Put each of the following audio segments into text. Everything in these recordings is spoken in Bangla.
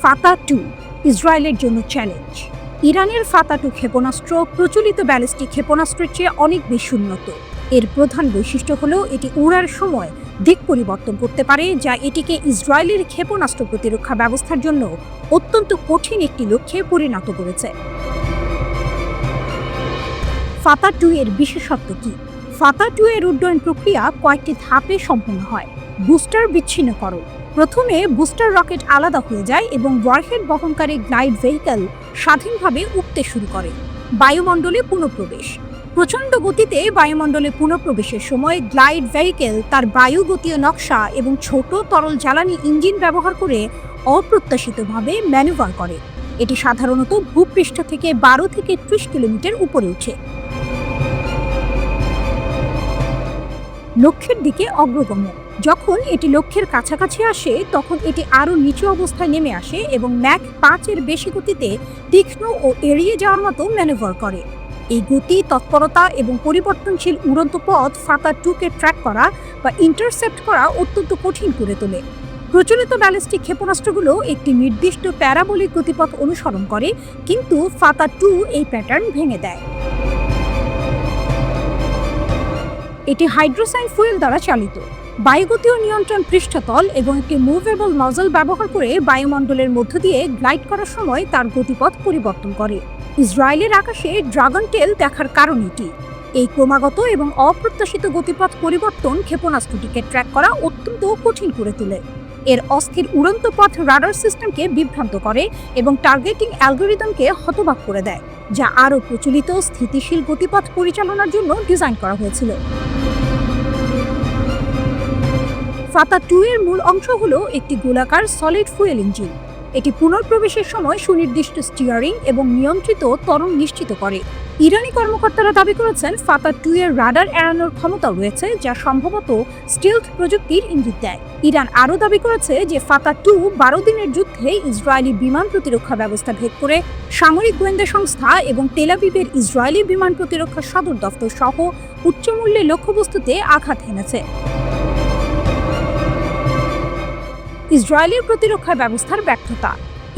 ফাতা-2 ইসরায়েলের জন্য চ্যালেঞ্জ। ইরানের ফাতা-2 ক্ষেপণাস্ত্র প্রচলিত ব্যালিস্টিক ক্ষেপণাস্ত্রের চেয়ে অনেক বেশি উন্নত। এর প্রধান বৈশিষ্ট্য হলো এটি উড়ার সময় দিক পরিবর্তন করতে পারে, যা এটিকে ইসরায়েলের ক্ষেপণাস্ত্র প্রতিরক্ষা ব্যবস্থার জন্য অত্যন্ত কঠিন একটি লক্ষ্যে পরিণত করেছে। ফাতা-2 এর বিশেষত্ব কি? ফাতা-2 এর উড্ডয়ন প্রক্রিয়া কয়েকটি ধাপে সম্পন্ন হয়। বুস্টার বিচ্ছিন্নকরণ। প্রথমে বুস্টার রকেট আলাদা হয়ে যায় এবং ওয়ারহেড বহনকারী গ্লাইড ভেহিকল স্বাধীনভাবে উঠতে শুরু করে। বায়ুমণ্ডলে পুনঃপ্রবেশ। প্রচণ্ড গতিতে বায়ুমণ্ডলে পুনঃপ্রবেশের সময় গ্লাইড ভেহিকল তার বায়ুগতীয় নকশা এবং ছোট তরল জ্বালানি ইঞ্জিন ব্যবহার করে অপ্রত্যাশিতভাবে ম্যানুভার করে। এটি সাধারণত ভূপৃষ্ঠ থেকে 12 থেকে 30 কিলোমিটার উপরে ওঠে। লক্ষ্যের দিকে অগ্রগমন। যখন এটি লক্ষ্যের কাছাকাছি আসে তখন এটি আরও নিচু অবস্থায় নেমে আসে এবং ম্যাক 5 এর বেশি গতিতে তীক্ষ্ণ ও এড়িয়ে যাওয়ার মতো ম্যানুভার করে। এই গতি, তৎপরতা এবং পরিবর্তনশীল উড়ন্ত পথ ফাতা-2কে ট্র্যাক করা বা ইন্টারসেপ্ট করা অত্যন্ত কঠিন করে তোলে। প্রচলিত ব্যালিস্টিক ক্ষেপণাস্ত্রগুলো একটি নির্দিষ্ট প্যারাবোলিক গতিপথ অনুসরণ করে, কিন্তু ফাতা-2 এই প্যাটার্ন ভেঙে দেয়। এটি হাইড্রোসাইন ফুয়েল দ্বারা চালিত। বায়ুগতীয় নিয়ন্ত্রণ পৃষ্ঠতল এবং একটি মুভেবল নজল ব্যবহার করে বায়ুমণ্ডলের মধ্য দিয়ে গ্লাইড করার সময় তার গতিপথ পরিবর্তন করে। ইসরায়েলের আকাশে ড্রাগন টেল দেখার কারণ এটি। এই ক্রমাগত এবং অপ্রত্যাশিত গতিপথ পরিবর্তন ক্ষেপণাস্ত্রটিকে ট্র্যাক করা অত্যন্ত কঠিন করে তোলে। এর অস্থির উড়ন্ত পথ রাডার সিস্টেমকে বিভ্রান্ত করে এবং টার্গেটিং অ্যালগরিদমকে হতবাক করে দেয়, যা আরও প্রচলিত স্থিতিশীল গতিপথ পরিচালনার জন্য ডিজাইন করা হয়েছিল। ফাতা-2 এর মূল অংশ হলো একটি গোলাকার সলিড ফুয়েল ইঞ্জিন। এটি পুনঃপ্রবেশের সময় সুনির্দিষ্ট স্টিয়ারিং এবং নিয়ন্ত্রিত ত্বরণ নিশ্চিত করে। ইরানি কর্মকর্তারা দাবি করেছেন ফাতা-2 এর রাডার এড়ানোর ক্ষমতা রয়েছে, যা সম্ভবত স্টিলথ প্রযুক্তির ইঙ্গিত দেয়। ইরান আরও দাবি করেছে যে ফাতা-2 12 দিনের যুদ্ধে ইসরায়েলি বিমান প্রতিরক্ষা ব্যবস্থা ভেদ করে সামরিক গোয়েন্দা সংস্থা এবং তেল আবিবের ইসরায়েলি বিমান প্রতিরক্ষা সদর দফতর সহ উচ্চমূল্যের লক্ষ্যবস্তুতে আঘাত হেনেছে। ইসরায়েলের প্রতিরক্ষা ব্যবস্থার ব্যর্থতা।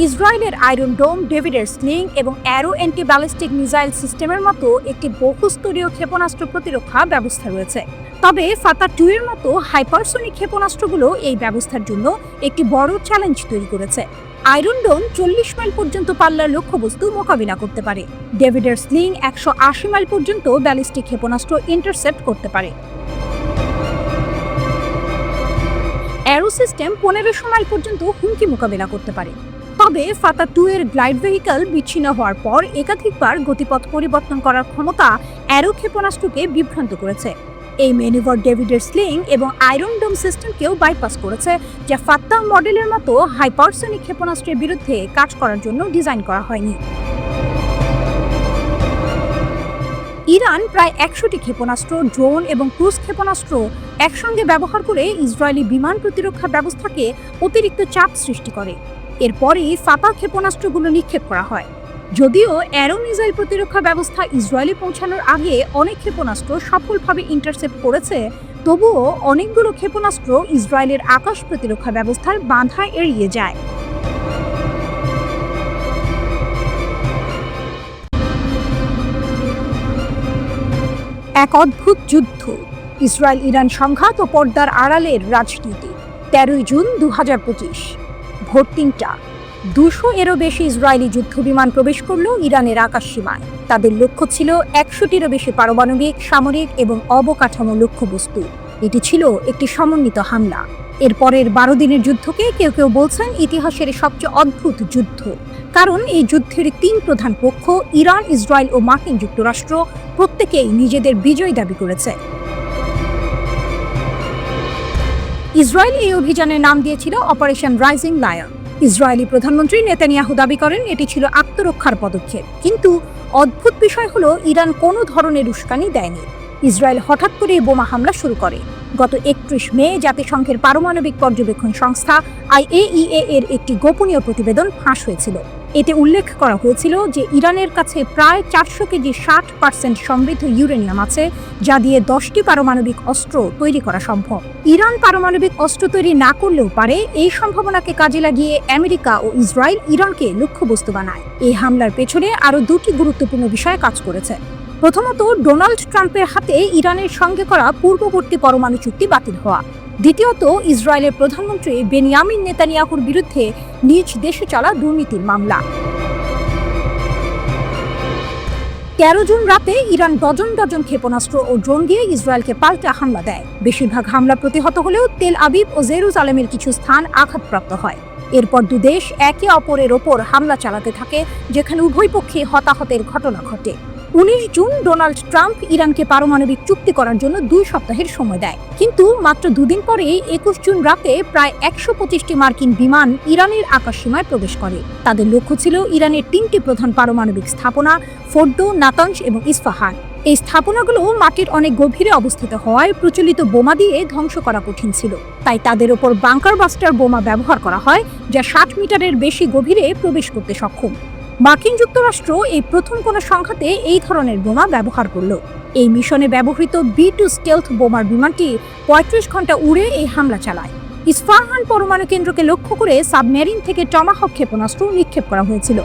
ইসরায়েলের আয়রন ডোম, ডেভিডের স্লিং এবং অ্যারো অ্যান্টি ব্যালিস্টিক মিসাইল সিস্টেমের মতো একটি বহুস্তরীয় ক্ষেপণাস্ত্র প্রতিরক্ষা ব্যবস্থা রয়েছে। তবে ফাতা-2 এর মতো হাইপারসোনিক ক্ষেপণাস্ত্রগুলো এই ব্যবস্থার জন্য একটি বড় চ্যালেঞ্জ তৈরি করেছে। আয়রন ডোম 40 মাইল পর্যন্ত পাল্লার লক্ষ্যবস্তু মোকাবিলা করতে পারে। ডেভিডের স্লিং 180 মাইল পর্যন্ত ব্যালিস্টিক ক্ষেপণাস্ত্র ইন্টারসেপ্ট করতে পারে। অ্যারো সিস্টেম 1500 মাইল পর্যন্ত হুমকি মোকাবিলা করতে পারে। তবে ফাতা-2 এর গ্লাইড ভেহিকল বিচ্ছিন্ন হওয়ার পর একাধিকবার গতিপথ পরিবর্তন করার ক্ষমতা অ্যারো ক্ষেপণাস্ত্রকে বিভ্রান্ত করেছে। এই ম্যানুভার ডেভিডের স্লিং এবং আয়রন ডোম সিস্টেমকেও বাইপাস করেছে, যা ফাতা মডেলের মতো হাইপারসোনিক ক্ষেপণাস্ত্রের বিরুদ্ধে কাজ করার জন্য ডিজাইন করা হয়নি। ইরান প্রায় 100টি ক্ষেপণাস্ত্র, ড্রোন এবং ক্রুজ ক্ষেপণাস্ত্র একসঙ্গে ব্যবহার করে ইসরায়েলি বিমান প্রতিরক্ষা ব্যবস্থাকে অতিরিক্ত চাপ সৃষ্টি করে। এরপরই ফাতা ক্ষেপণাস্ত্রগুলো নিক্ষেপ করা হয়। যদিও অ্যারো মিসাইল প্রতিরক্ষা ব্যবস্থা ইসরায়েলে পৌঁছানোর আগে অনেক ক্ষেপণাস্ত্র সফলভাবে ইন্টারসেপ্ট করেছে, তবুও অনেকগুলো ক্ষেপণাস্ত্র ইসরায়েলের আকাশ প্রতিরক্ষা ব্যবস্থার বাধা এড়িয়ে যায়। এক অদ্ভুত যুদ্ধ। ইসরায়েল ইরান সংঘাত ও পর্দার আড়ালের রাজনীতি। 13 জুন 2025 ভোর 3টা। 200 এরও বেশি ইসরায়েলি যুদ্ধ বিমান প্রবেশ করল ইরানের আকাশ সীমায়। তাদের লক্ষ্য ছিল 100টিরও বেশি পারমাণবিক, সামরিক এবং অবকাঠামো লক্ষ্যবস্তু। এটি ছিল একটি সমন্বিত হামলা। এরপরের 12 দিনের যুদ্ধকে কেউ কেউ বলছেন ইতিহাসের সবচেয়ে অদ্ভুত যুদ্ধ, কারণ এই যুদ্ধের 3 প্রধান পক্ষ, ইরান, ইসরায়েল ও মার্কিন যুক্তরাষ্ট্র, প্রত্যেকেই নিজেদের বিজয় দাবি করেছে। ইসরায়েল এই অভিযানের নাম দিয়েছিল অপারেশন রাইজিং লায়ন। ইসরায়েলি প্রধানমন্ত্রী নেতানিয়াহু দাবি করেন এটি ছিল আত্মরক্ষার পদক্ষেপ, কিন্তু অদ্ভুত বিষয় হলো ইরান কোনো ধরনের উস্কানি দেয়নি। ইসরায়েল হঠাৎ করে বোমা হামলা শুরু করে। গত 31 মে জাতিসংঘের পারমাণবিক পর্যবেক্ষণ সংস্থা IAEA এর একটি গোপনীয় প্রতিবেদন ফাঁস হয়েছিল। এতে উল্লেখ করা হয়েছিল যে ইরানের কাছে প্রায় 400 কেজি 60% সমৃদ্ধ ইউরেনিয়াম আছে, যা দিয়ে 10টি পারমাণবিক অস্ত্র তৈরি করা সম্ভব। ইরান পারমাণবিক অস্ত্র তৈরি না করলেও পারে, এই সম্ভাবনাকে কাজে লাগিয়ে আমেরিকা ও ইসরায়েল ইরানকে লক্ষ্যবস্তু বানায়। এই হামলার পেছনে আরও দুটি গুরুত্বপূর্ণ বিষয় কাজ করেছে। প্রথমত, ডোনাল্ড ট্রাম্পের হাতে ইরানের সঙ্গে করা পূর্ববর্তী পরমাণু চুক্তি বাতিল হওয়া। দ্বিতীয়ত, ইসরায়েলের প্রধানমন্ত্রী বেনিয়ামিন নেতানিয়াহুর বিরুদ্ধে নিজ দেশে চলা দুর্নীতির মামলা। 13 জুন রাতে ইরান ডজন ডজন ক্ষেপণাস্ত্র ও ড্রোন দিয়ে ইসরায়েলকে পাল্টা হামলা দেয়। বেশিরভাগ হামলা প্রতিহত হলেও তেল আবিব ও জেরুজালেমের কিছু স্থান আঘাতপ্রাপ্ত হয়। এরপর দুদেশ একে অপরের ওপর হামলা চালাতে থাকে, যেখানে উভয় পক্ষে হতাহতের ঘটনা ঘটে। 19 জুন ডোনাল্ড ট্রাম্প ইরানকে পারমাণবিক চুক্তি করার জন্য 2 সপ্তাহের সময় দেয়, কিন্তু মাত্র 2 দিন পরেই 21 জুন রাতে প্রায় 125টি মার্কিন বিমান ইরানের আকাশসীমায় প্রবেশ করে। তাদের লক্ষ্য ছিল ইরানের 3টি প্রধান পারমাণবিক স্থাপনা, ফোর্ডো, নাতানজ এবং ইস্পাহান। এই স্থাপনাগুলো মাটির অনেক গভীরে অবস্থিত হওয়ায় প্রচলিত বোমা দিয়ে ধ্বংস করা কঠিন ছিল। তাই তাদের ওপর বাংকার বাস্টার বোমা ব্যবহার করা হয়, যা 60 মিটারের বেশি গভীরে প্রবেশ করতে সক্ষম। মার্কিন যুক্তরাষ্ট্র এই প্রথম কোনো সংঘাতে এই ধরনের বোমা ব্যবহার করল। এই মিশনে ব্যবহৃত B-2 স্টেলথ বোমার বিমানটি 35 ঘন্টা উড়ে এই হামলা চালায়। ইস্পাহান পরমাণু কেন্দ্রকে লক্ষ্য করে সাবমেরিন থেকে টমাহক ক্ষেপণাস্ত্র নিক্ষেপ করা হয়েছিল।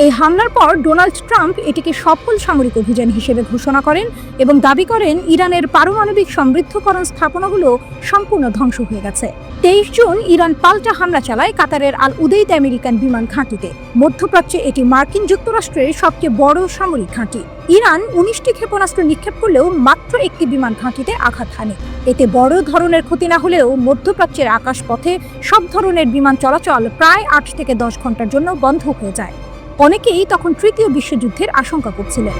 এই হামলার পর ডোনাল্ড ট্রাম্প এটিকে সফল সামরিক অভিযান হিসেবে ঘোষণা করেন এবং দাবি করেন ইরানের পারমাণবিক সমৃদ্ধকরণ স্থাপনাগুলো সম্পূর্ণ ধ্বংস হয়ে গেছে। 23 জুন ইরান পাল্টা হামলা চালায় কাতারের আল উদেইদ আমেরিকান বিমান ঘাঁটিতে। মধ্যপ্রাচ্যে এটি মার্কিন যুক্তরাষ্ট্রের সবচেয়ে বড় সামরিক ঘাঁটি। ইরান 19টি ক্ষেপণাস্ত্র নিক্ষেপ করলেও মাত্র একটি বিমান ঘাঁটিতে আঘাত হানে। এতে বড় ধরনের ক্ষতি না হলেও মধ্যপ্রাচ্যের আকাশপথে সব ধরনের বিমান চলাচল প্রায় 8 থেকে 10 ঘন্টার জন্য বন্ধ হয়ে যায়। অনেকেই তখন তৃতীয় বিশ্বযুদ্ধের আশঙ্কা করছিলেন।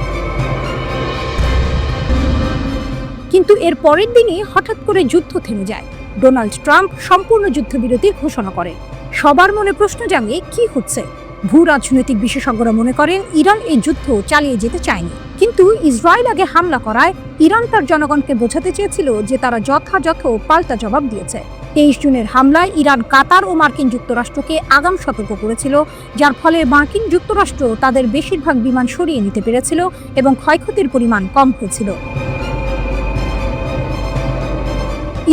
কিন্তু এর পরের দিনই হঠাৎ করে যুদ্ধ থেমে যায়। ডোনাল্ড ট্রাম্প সম্পূর্ণ যুদ্ধবিরতির ঘোষণা করেন। সবার মনে প্রশ্ন জাগে, কি হচ্ছে? ভূ রাজনৈতিক বিশেষজ্ঞরা মনে করেন ইরান এই যুদ্ধ চালিয়ে যেতে চায়নি, কিন্তু ইসরায়েল আগে হামলা করায় ইরান তার জনগণকে বোঝাতে চেয়েছিল যে তারা যথাযথ পাল্টা জবাব দিয়েছে। 23 জুনের হামলায় ইরান কাতার ও মার্কিন যুক্তরাষ্ট্রকে আগাম সতর্ক করেছিল, যার ফলে মার্কিন যুক্তরাষ্ট্র তাদের বেশিরভাগ বিমান সরিয়ে নিতে পেরেছিল এবং ক্ষয়ক্ষতির পরিমাণ কম হয়েছিল।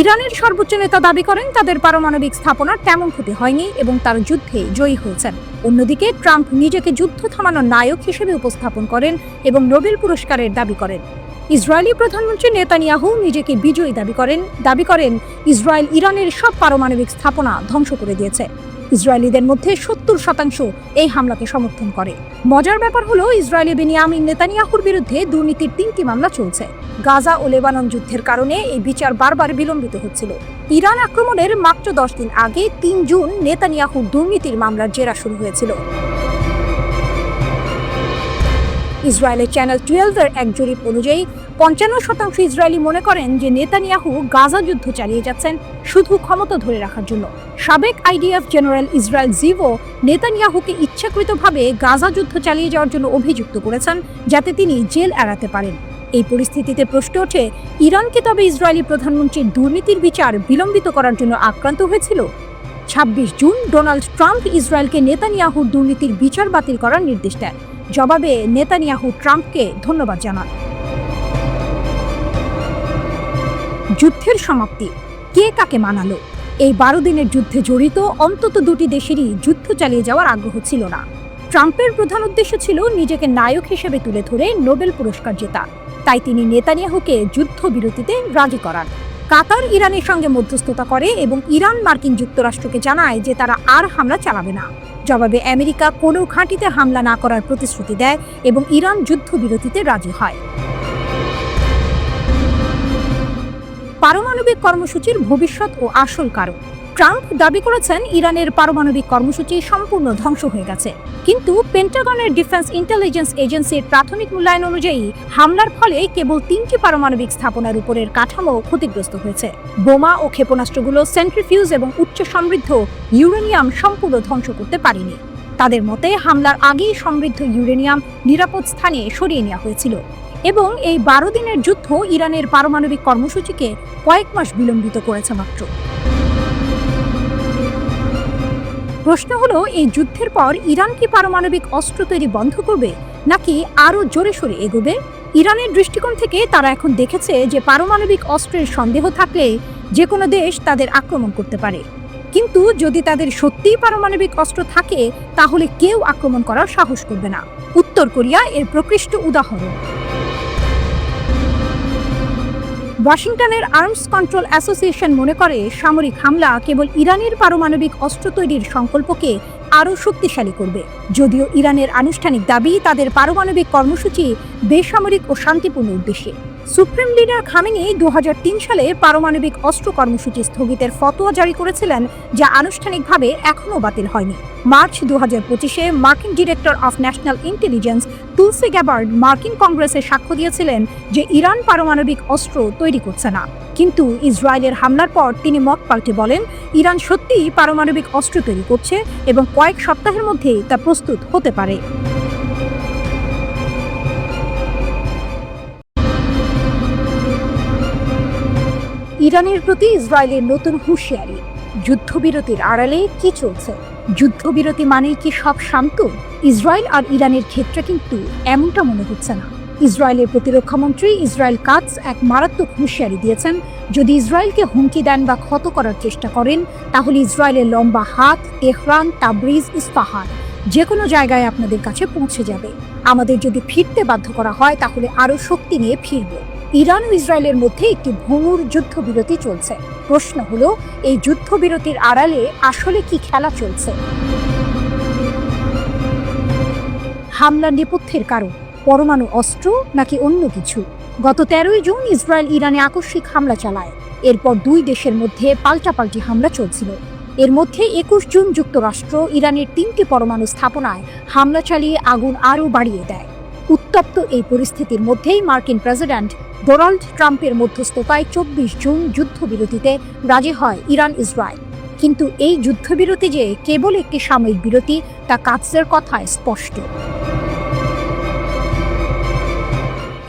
ইরানের সর্বোচ্চ নেতা দাবি করেন তাদের পারমাণবিক স্থাপনার তেমন ক্ষতি হয়নি এবং তারা যুদ্ধে জয়ী হয়েছেন। অন্যদিকে ট্রাম্প নিজেকে যুদ্ধ থামানোর নায়ক হিসেবে উপস্থাপন করেন এবং নোবেল পুরস্কারের দাবি করেন। ইসরায়েলি প্রধানমন্ত্রী নেতানিয়াহু নিজেকে বিজয়ী দাবি করেন ইসরায়েল ইরানের সব পারমাণবিক স্থাপনা ধ্বংস করে দিয়েছে। ইসরায়েলিদের মধ্যে 70% এই হামলাকে সমর্থন করে। মজার ব্যাপার হলো, ইসরায়েলি বেনিয়ামিন নেতানিয়াহুর বিরুদ্ধে দুর্নীতির 3টি মামলা চলছে। গাজা ও লেবানন যুদ্ধের কারণে এই বিচার বারবার বিলম্বিত হচ্ছিল। ইরান আক্রমণের মাত্র 10 দিন আগে 3 জুন নেতানিয়াহুর দুর্নীতির মামলার জেরা শুরু হয়েছিল। ইসরায়েলের চ্যানেল 12-এর এক জরিপ অনুযায়ী 55% ইসরায়েলি মনে করেন যে নেতানিয়াহু গাজা যুদ্ধ চালিয়ে যাচ্ছেন শুধু ক্ষমতা ধরে রাখার জন্য। সাবেক IDF জেনারেল ইসরায়েল জিভো নেতানিয়াহুকে ইচ্ছাকৃতভাবে গাজা যুদ্ধ চালিয়ে যাওয়ার জন্য অভিযুক্ত করেছেন, যাতে তিনি জেল এড়াতে পারেন। এই পরিস্থিতিতে প্রশ্ন ওঠে, ইরানকে তবে ইসরায়েলি প্রধানমন্ত্রীর দুর্নীতির বিচার বিলম্বিত করার জন্য আক্রান্ত হয়েছিল? 26 জুন ডোনাল্ড ট্রাম্প ইসরায়েলকে নেতানিয়াহুর দুর্নীতির বিচার বাতিল করার নির্দেশ দেন। জবাবে নেতানিয়াহু ট্রাম্পকে ধন্যবাদ জানান। যুদ্ধের সমাপ্তি কে কাকে মানালো? এই 12 দিনের যুদ্ধে জড়িত অন্তত 2টি দেশেরই যুদ্ধ চালিয়ে যাওয়ার আগ্রহ ছিল না। ট্রাম্পের প্রধান উদ্দেশ্য ছিল নিজেকে নায়ক হিসেবে তুলে ধরে নোবেল পুরস্কার জেতা। তাই তিনি নেতানিয়াহুকে যুদ্ধবিরতিতে রাজি করান। কাতার ইরানের সঙ্গে মধ্যস্থতা করে এবং ইরান মার্কিন যুক্তরাষ্ট্রকে জানায় যে তারা আর হামলা চালাবে না। জবাবে আমেরিকা কোনো ঘাঁটিতে হামলা না করার প্রতিশ্রুতি দেয় এবং ইরান যুদ্ধবিরতিতে রাজি হয়। পারমাণবিক কর্মসূচির ভবিষ্যৎ ও আসল কারণ। ট্রাম্প দাবি করেছেন ইরানের পারমাণবিক কর্মসূচি সম্পূর্ণ ধ্বংস হয়ে গেছে, কিন্তু পেন্টাগনের ডিফেন্স ইন্টেলিজেন্স এজেন্সির প্রাথমিক মূল্যায়ন অনুযায়ী হামলার ফলে কেবল 3টি পারমাণবিক স্থাপনার উপরের কাঠামো ক্ষতিগ্রস্ত হয়েছে। বোমা ও ক্ষেপণাস্ত্রগুলো সেন্ট্রিফিউজ এবং উচ্চ সমৃদ্ধ ইউরেনিয়াম সম্পূর্ণ ধ্বংস করতে পারেনি। তাদের মতে হামলার আগেই সমৃদ্ধ ইউরেনিয়াম নিরাপদ স্থানে সরিয়ে নেওয়া হয়েছিল এবং এই 12 দিনের যুদ্ধ ইরানের পারমাণবিক কর্মসূচিকে কয়েক মাস বিলম্বিত করেছে মাত্র। প্রশ্ন হলো, এই যুদ্ধের পর ইরান কি পারমাণবিক অস্ত্র তৈরি বন্ধ করবে, নাকি আরও জোরে সোরে এগোবে? ইরানের দৃষ্টিকোণ থেকে তারা এখন দেখেছে যে পারমাণবিক অস্ত্রের সন্দেহ থাকলে যে কোনো দেশ তাদের আক্রমণ করতে পারে। কিন্তু যদি তাদের সত্যিই পারমাণবিক অস্ত্র থাকে, তাহলে কেউ আক্রমণ করার সাহস করবে না। উত্তর কোরিয়া এর প্রকৃষ্ট উদাহরণ। ওয়াশিংটনের আর্মস কন্ট্রোল অ্যাসোসিয়েশন মনে করে সামরিক হামলা কেবল ইরানের পারমাণবিক অস্ত্র তৈরির সংকল্পকে আরও শক্তিশালী করবে। যদিও ইরানের আনুষ্ঠানিক দাবি তাদের পারমাণবিক কর্মসূচি বেসামরিক ও শান্তিপূর্ণ উদ্দেশ্যে। সুপ্রিম লিডার খামেনি 2003 সালে পারমাণবিক অস্ত্র কর্মসূচি স্থগিতের ফতোয়া জারি করেছিলেন, যা আনুষ্ঠানিকভাবে এখনও বাতিল হয়নি। মার্চ 2025-এ মার্কিন director of national intelligence Tulsi Gabbard মার্কিন কংগ্রেসে সাক্ষ্য দিয়েছিলেন যে ইরান পারমাণবিক অস্ত্র তৈরি করছে না। কিন্তু ইসরায়েলের হামলার পর তিনি মত পাল্টে বলেন ইরান সত্যিই পারমাণবিক অস্ত্র তৈরি করছে এবং কয়েক সপ্তাহের মধ্যেই তা প্রস্তুত হতে পারে। ইরানের প্রতি ইসরায়েলের নতুন হুঁশিয়ারি। যুদ্ধবিরতির আড়ালে কি চলছে? যুদ্ধবিরতি মানেই কি সব শান্ত? ইসরায়েল আর ইরানের ক্ষেত্রে কিন্তু এমনটা মনে হচ্ছে না। ইসরায়েলের প্রতিরক্ষামন্ত্রী ইসরায়েল কাটজ এক মারাত্মক হুঁশিয়ারি দিয়েছেন, যদি ইসরায়েলকে হুমকি দেন বা ক্ষত করার চেষ্টা করেন, তাহলে ইসরায়েলের লম্বা হাত তেহরান, তাবরিজ, ইস্পাহান যে কোনো জায়গায় আপনাদের কাছে পৌঁছে যাবে। আমাদের যদি ফিরতে বাধ্য করা হয়, তাহলে আরও শক্তি নিয়ে ফিরব। ইরান ও ইসরায়েলের মধ্যে একটি ভঙ্গুর যুদ্ধবিরতি চলছে। প্রশ্ন হলো, এই যুদ্ধবিরতির আড়ালে আসলে কি খেলা চলছে? হামলার নেপথ্যের কারণ পরমাণু অস্ত্র নাকি অন্য কিছু? গত 13 জুন ইসরায়েল ইরানে আকস্মিক হামলা চালায়। এরপর দুই দেশের মধ্যে পাল্টাপাল্টি হামলা চলছিল। এর মধ্যে 21 জুন যুক্তরাষ্ট্র ইরানের 3টি পরমাণু স্থাপনায় হামলা চালিয়ে আগুন আরও বাড়িয়ে দেয়। উত্তপ্ত এই পরিস্থিতির মধ্যেই মার্কিন প্রেসিডেন্ট ডোনাল্ড ট্রাম্পের মধ্যস্থতায় 24 জুন যুদ্ধবিরতিতে রাজি হয় ইরান ইসরায়েল। কিন্তু এই যুদ্ধবিরতি যে কেবল একটি সাময়িক বিরতি, তা কাটজের কথায় স্পষ্ট।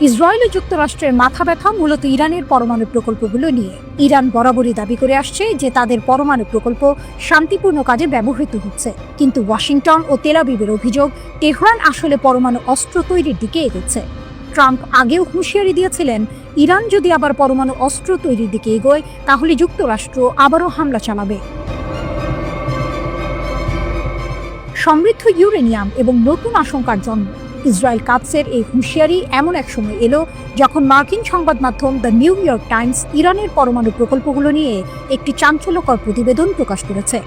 ইসরায়েল ও যুক্তরাষ্ট্রের মাথা ব্যথা মূলত ইরানের পরমাণু প্রকল্পগুলো নিয়ে। ইরান বরাবরই দাবি করে আসছে যে তাদের পরমাণু প্রকল্প শান্তিপূর্ণ কাজে ব্যবহৃত হচ্ছে। কিন্তু ওয়াশিংটন ও তেল আবিবের অভিযোগ, তেহরান আসলে পরমাণু অস্ত্র তৈরির দিকে এগোচ্ছে। ট্রাম্প আগেও হুঁশিয়ারি দিয়েছিলেন, ইরান যদি আবার পরমাণু অস্ত্র তৈরির দিকে এগোয়, তাহলে যুক্তরাষ্ট্র আবারও হামলা চালাবে। সমৃদ্ধ ইউরেনিয়াম এবং নতুন আশঙ্কার জন্ম। ইসরায়েল কাটজের এই হুঁশিয়ারি এমন এক সময় এলো যখন মার্কিন সংবাদ মাধ্যম দ্য নিউ ইয়র্ক টাইমস ইরানের পরমাণু প্রকল্পগুলো নিয়ে একটি চাঞ্চল্যকর প্রতিবেদন প্রকাশ করেছে।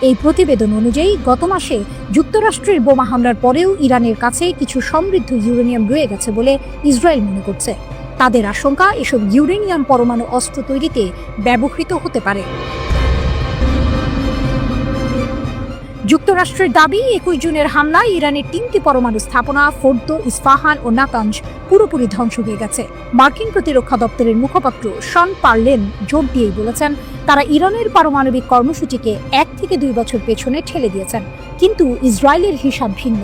এই প্রতিবেদন অনুযায়ী গত মাসে যুক্তরাষ্ট্রের বোমা হামলার পরেও ইরানের কাছে কিছু সমৃদ্ধ ইউরেনিয়াম রয়ে গেছে বলে ইসরায়েল মনে করছে। তাদের আশঙ্কা, এসব ইউরেনিয়াম পরমাণু অস্ত্র তৈরিতে ব্যবহৃত হতে পারে। যুক্তরাষ্ট্রের দাবি, 21 জুনের হামলায় ইরানের 3টি পরমাণু স্থাপনা ফোর্দো, ইস্পাহান ও নাতানজ পুরোপুরি ধ্বংস হয়ে গেছে। মার্কিন প্রতিরক্ষা দপ্তরের মুখপাত্র শন পার্লেন জোর দিয়েই বলেছেন, তারা ইরানের পারমাণবিক কর্মসূচিকে 1 থেকে 2 বছর পেছনে ঠেলে দিয়েছেন। কিন্তু ইসরায়েলের হিসাব ভিন্ন।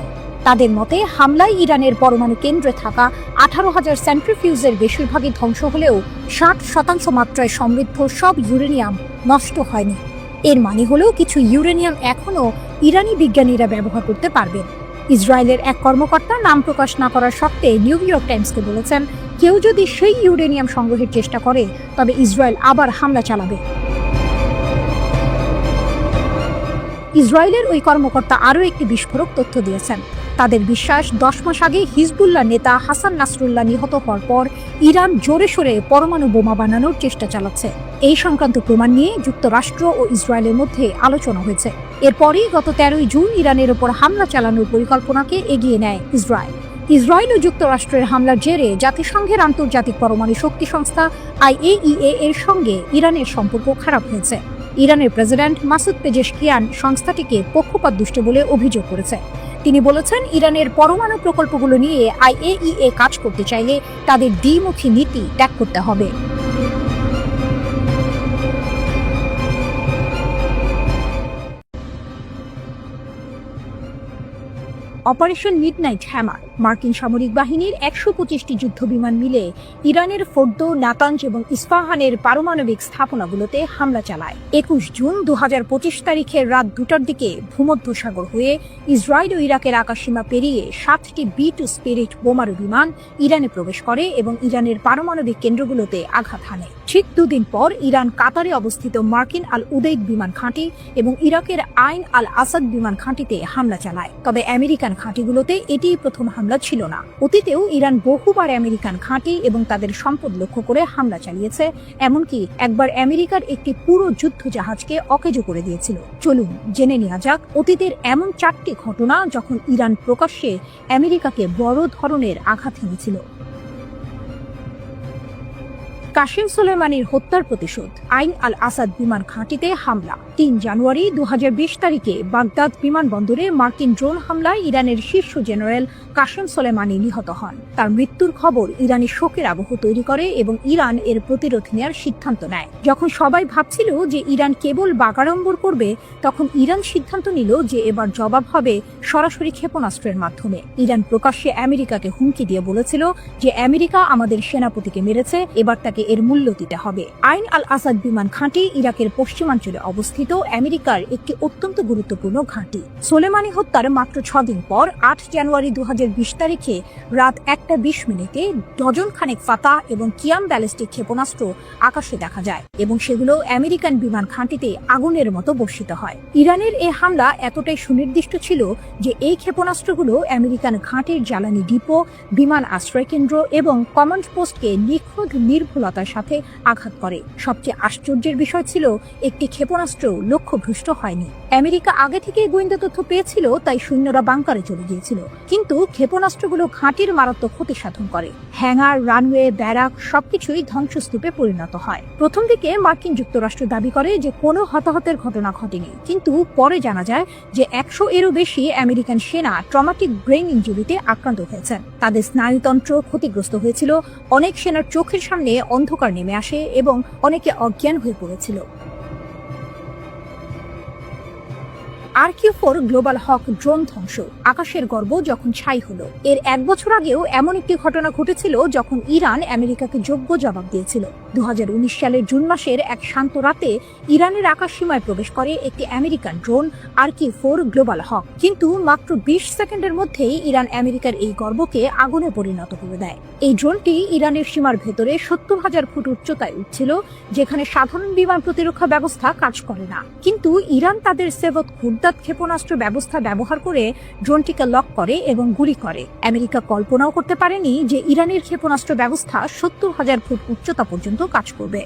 তাদের মতে, হামলায় ইরানের পরমাণু কেন্দ্রে থাকা 18,000 সেন্ট্রিফিউজের বেশিরভাগই ধ্বংস হলেও 60% মাত্রায় সমৃদ্ধ সব ইউরেনিয়াম নষ্ট হয়নি। এর মানে হলো কিছু ইউরেনিয়াম এখনও ইরানি বিজ্ঞানীরা ব্যবহার করতে পারবেন। ইসরায়েলের এক কর্মকর্তা নাম প্রকাশ না করার শর্তে নিউ ইয়র্ক টাইমসকে বলেছেন, কেউ যদি সেই ইউরেনিয়াম সংগ্রহের চেষ্টা করে, তবে ইসরায়েল আবার হামলা চালাবে। ইসরায়েলের ওই কর্মকর্তা আরও একটি বিস্ফোরক তথ্য দিয়েছেন। তাদের বিশ্বাস, 10 মাস আগে হিজবুল্লাহ নেতা হাসান নাসরুল্লাহ নিহত হওয়ার পর ইরান জোরে সোরে পরমাণু বোমা বানানোর চেষ্টা চালাচ্ছে। এই সংক্রান্ত প্রমাণ নিয়ে যুক্তরাষ্ট্র ও ইসরায়েলের মধ্যে আলোচনা হয়েছে। এরপরই গত 13 জুন ইরানের ওপর হামলা চালানোর পরিকল্পনাকে এগিয়ে নেয় ইসরায়েল। ইসরায়েল ও যুক্তরাষ্ট্রের হামলার জেরে জাতিসংঘের আন্তর্জাতিক পরমাণু শক্তি সংস্থা IAEA এর সঙ্গে ইরানের সম্পর্ক খারাপ হয়েছে। ইরানের প্রেসিডেন্ট মাসুদ পেজেশকিয়ান সংস্থাটিকে পক্ষপাতদুষ্ট বলে অভিযোগ করেছে। তিনি বলেছেন, ইরানের পরমাণু প্রকল্পগুলো নিয়ে IAEA কাজ করতে চাইলে তাদের দ্বিমুখী নীতি ত্যাগ করতে হবে। অপারেশন মিডনাইট হ্যামার মার্কিন সামরিক বাহিনীর ১২৫টি যুদ্ধবিমান মিলে ইরানের ফোর্দো, নাতাঞ্জ এবং ইস্পাহানের পারমাণবিক স্থাপনাগুলোতে হামলা চালায়। ২১ জুন ২০২৫ তারিখের রাত ২টার দিকে ভূমধ্যসাগর হয়ে ইসরায়েল ও ইরাকের আকাশসীমা পেরিয়ে ৭টি B-2 স্পিরিট বোমারু বিমান ইরানে প্রবেশ করে এবং ইরানের পারমাণবিক কেন্দ্রগুলোতে আঘাত হানে। ঠিক দুদিন পর ইরান কাতারে অবস্থিত মার্কিন আল উদেইদ বিমান ঘাঁটি এবং ইরাকের আইন আল আসাদ বিমান ঘাঁটিতে হামলা চালায়। তবে আমেরিকান ঘাঁটিগুলোতে এটিই প্রথম হামলা ছিল না। অতীতেও ইরান বহুবার আমেরিকান ঘাঁটি এবং তাদের সম্পদ লক্ষ্য করে হামলা চালিয়েছে, এমনকি একবার আমেরিকার একটি পুরো যুদ্ধ জাহাজকে অকেজো করে দিয়েছিল। চলুন জেনে নেওয়া যাক অতীতের এমন 4টি ঘটনা যখন ইরান প্রকাশ্যে আমেরিকাকে বড় ধরনের আঘাত হেনেছিল। কাসেম সোলেমানির হত্যার প্রতিশোধ। আইন আল আসাদ বিমান ঘাঁটিতে হামলা। ৩ জানুয়ারি ২০২০ তারিখে বাগদাদ বিমানবন্দরে মার্কিন ড্রোন হামলায় ইরানের শীর্ষ জেনারেল কাসেম সোলেমানি নিহত হন। তার মৃত্যুর খবর ইরানি শোকের আবহ তৈরি করে এবং ইরান এর প্রতিরোধ নেওয়ার সিদ্ধান্ত নেয়। যখন সবাই ভাবছিল যে ইরান কেবল বাগাড়ম্বর করবে, তখন ইরান সিদ্ধান্ত নিল যে এবার জবাব হবে সরাসরি ক্ষেপণাস্ত্রের মাধ্যমে। ইরান প্রকাশ্যে আমেরিকাকে হুমকি দিয়ে বলেছিল যে আমেরিকা আমাদের সেনাপতিকে মেরেছে, এবার তাকে এর মূল্য দিতে হবে। আইন আল আসাদ বিমান ঘাঁটি ইরাকের পশ্চিমাঞ্চলে অবস্থিত আমেরিকার একটি অত্যন্ত গুরুত্বপূর্ণ ঘাঁটি। সোলেমানি হত্যার মাত্র 6 দিন পর 8 জানুয়ারি ২০২০ তারিখে রাত 1টা 20 মিনিটে ডজন খানেক ফাতা এবং কিয়াম ব্যালিস্টিক ক্ষেপণাস্ত্র আকাশে দেখা যায় এবং সেগুলো আমেরিকান বিমান ঘাঁটিতে আগুনের মতো বর্ষিত হয়। ইরানের এই হামলা এতটাই সুনির্দিষ্ট ছিল যে এই ক্ষেপণাস্ত্রগুলো আমেরিকান ঘাঁটির জ্বালানি ডিপো, বিমান আশ্রয় কেন্দ্র এবং কমান্ড পোস্টকে নিখুঁত নির্ভুলতার সাথে আঘাত করে। সবচেয়ে আশ্চর্যের বিষয় ছিল একটি ক্ষেপণাস্ত্র লক্ষ্যভ্রষ্ট হয়নি। আমেরিকা আগে থেকেই গোয়েন্দা তথ্য পেয়েছিল, তাই সৈন্যরা বাংকারে চলে গিয়েছিল, কিন্তু ক্ষেপণাস্ত্রগুলো ঘাঁটির মারাত্মক ক্ষতি সাধন করে। হ্যাঙ্গার, রানওয়ে, ব্যারাক সবকিছুই ধ্বংসস্তূপে পরিণত হয়। প্রথম দিকে মার্কিন যুক্তরাষ্ট্র দাবি করে যে কোনো হতাহতের ঘটনা ঘটেনি, কিন্তু পরে জানা যায় যে 100-এরও বেশি আমেরিকান সেনা ট্রমাটিক ব্রেইন ইনজুরিতে আক্রান্ত হয়েছেন। তাদের স্নায়ুতন্ত্র ক্ষতিগ্রস্ত হয়েছিল, অনেক সেনার চোখের সামনে অন্ধকার নেমে আসে এবং অনেকে অজ্ঞান হয়ে পড়েছিল। RQ-4 গ্লোবাল হক ড্রোন ধ্বংস, আকাশের গর্ব যখন ছাই হলো। এর 1 বছর আগেও এমন একটি ঘটনা ঘটেছিল যখন ইরান আমেরিকাকে যোগ্য জবাব দিয়েছিল। 2019 সালের জুন মাসের এক শান্ত রাতে ইরানের আকাশসীমায় প্রবেশ করে একটি আমেরিকান ড্রোন RQ-4 গ্লোবাল হক, কিন্তু মাত্র 20 সেকেন্ডের মধ্যেই ইরান আমেরিকার এই গর্বকে আগুনে পরিণত করে দেয়। এই ড্রোনটি ইরানের সীমার ভেতরে 70,000 ফুট উচ্চতায় উঠছিল, যেখানে সাধারণ বিমান প্রতিরক্ষা ব্যবস্থা কাজ করে না। কিন্তু ইরান তাদের সেভত ক্ষেপণাস্ত্র ব্যবস্থা ব্যবহার করে ড্রোনটিকে লক করে এবং গুলি করে। আমেরিকা কল্পনাও করতে পারেনি যে ইরানের ক্ষেপণাস্ত্র ব্যবস্থা 70,000 ফুট উচ্চতা পর্যন্ত কাজ করবে।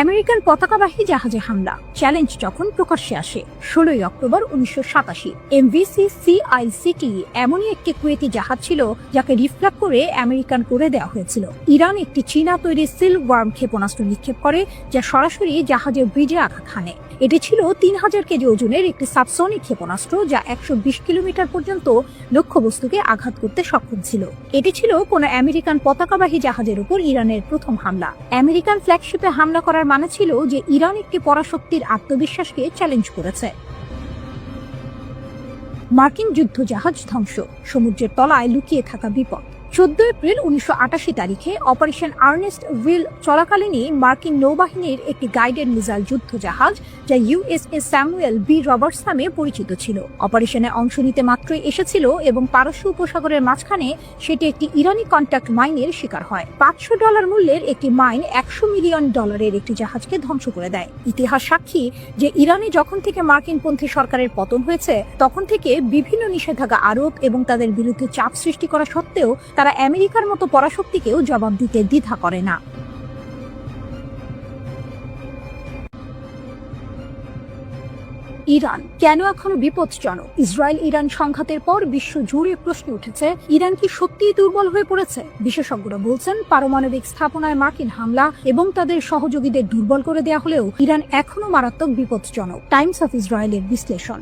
আমেরিকান পতাকাবাহী জাহাজে হামলা, চ্যালেঞ্জ যখন প্রকাশ্যে আসে। 16 অক্টোবর 1987 MVC CICT এমনই একটি কুয়েতি জাহাজ ছিল যাকে রিফ্ল্যাগ করে আমেরিকান করে দেওয়া হয়েছিল। ইরান একটি চীনা তৈরি সিল্ক ওয়ার্ম ক্ষেপণাস্ত্র নিক্ষেপ করে যা সরাসরি জাহাজের ব্রিজে আঘাত হানে। এটি ছিল 3000 কেজি ওজনের একটি সাবসোনিক ক্ষেপণাস্ত্র যা 120 কিলোমিটার পর্যন্ত লক্ষ্যবস্তুকে আঘাত করতে সক্ষম ছিল। এটি ছিল কোন আমেরিকান পতাকাবাহী জাহাজের উপর ইরানের প্রথম হামলা। আমেরিকান ফ্ল্যাগশিপে হামলা করার মানে ছিল যে ইরান একটি পরাশক্তির আত্মবিশ্বাসকে চ্যালেঞ্জ করেছে। মার্কিন যুদ্ধ জাহাজ ধ্বংস, সমুদ্রের তলায় লুকিয়ে থাকা বিপদ। 14 এপ্রিল 1988 তারিখে অপারেশন আর্নেস্ট উইল চলাকালীনই মার্কিন নৌবাহিনীর একটি গাইডেড মিসাইল যুদ্ধ জাহাজ যা USS স্যামুয়েল বি রবার্টস নামে পরিচিত ছিল অপারেশনে অংশ নিতে মাত্রই এসেছিল এবং পারস্য উপসাগরের মাঝখানে সেটি একটি ইরানি কন্ট্যাক্ট মাইনের শিকার হয়। $500 মূল্যের একটি মাইন $100 মিলিয়ন একটি জাহাজকে ধ্বংস করে দেয়। ইতিহাস সাক্ষী যে ইরানে যখন থেকে মার্কিনপন্থী সরকারের পতন হয়েছে তখন থেকে বিভিন্ন নিষেধাজ্ঞা আরোপ এবং তাদের বিরুদ্ধে চাপ সৃষ্টি করা সত্ত্বেও তারা আমেরিকার মতো পরাশক্তিকেও জবাব দিতে দ্বিধা করে না। ইরান কেন এখনো বিপজ্জনক? ইসরায়েল ইরান সংঘাতের পর বিশ্ব জুড়ে প্রশ্ন উঠেছে, ইরান কি সত্যিই দুর্বল হয়ে পড়েছে? বিশেষজ্ঞরা বলছেন পারমাণবিক স্থাপনায় মার্কিন হামলা এবং তাদের সহযোগীদের দুর্বল করে দেয়া হলেও ইরান এখনো মারাত্মক বিপজ্জনক। টাইমস অফ ইসরায়েলের বিশ্লেষণ।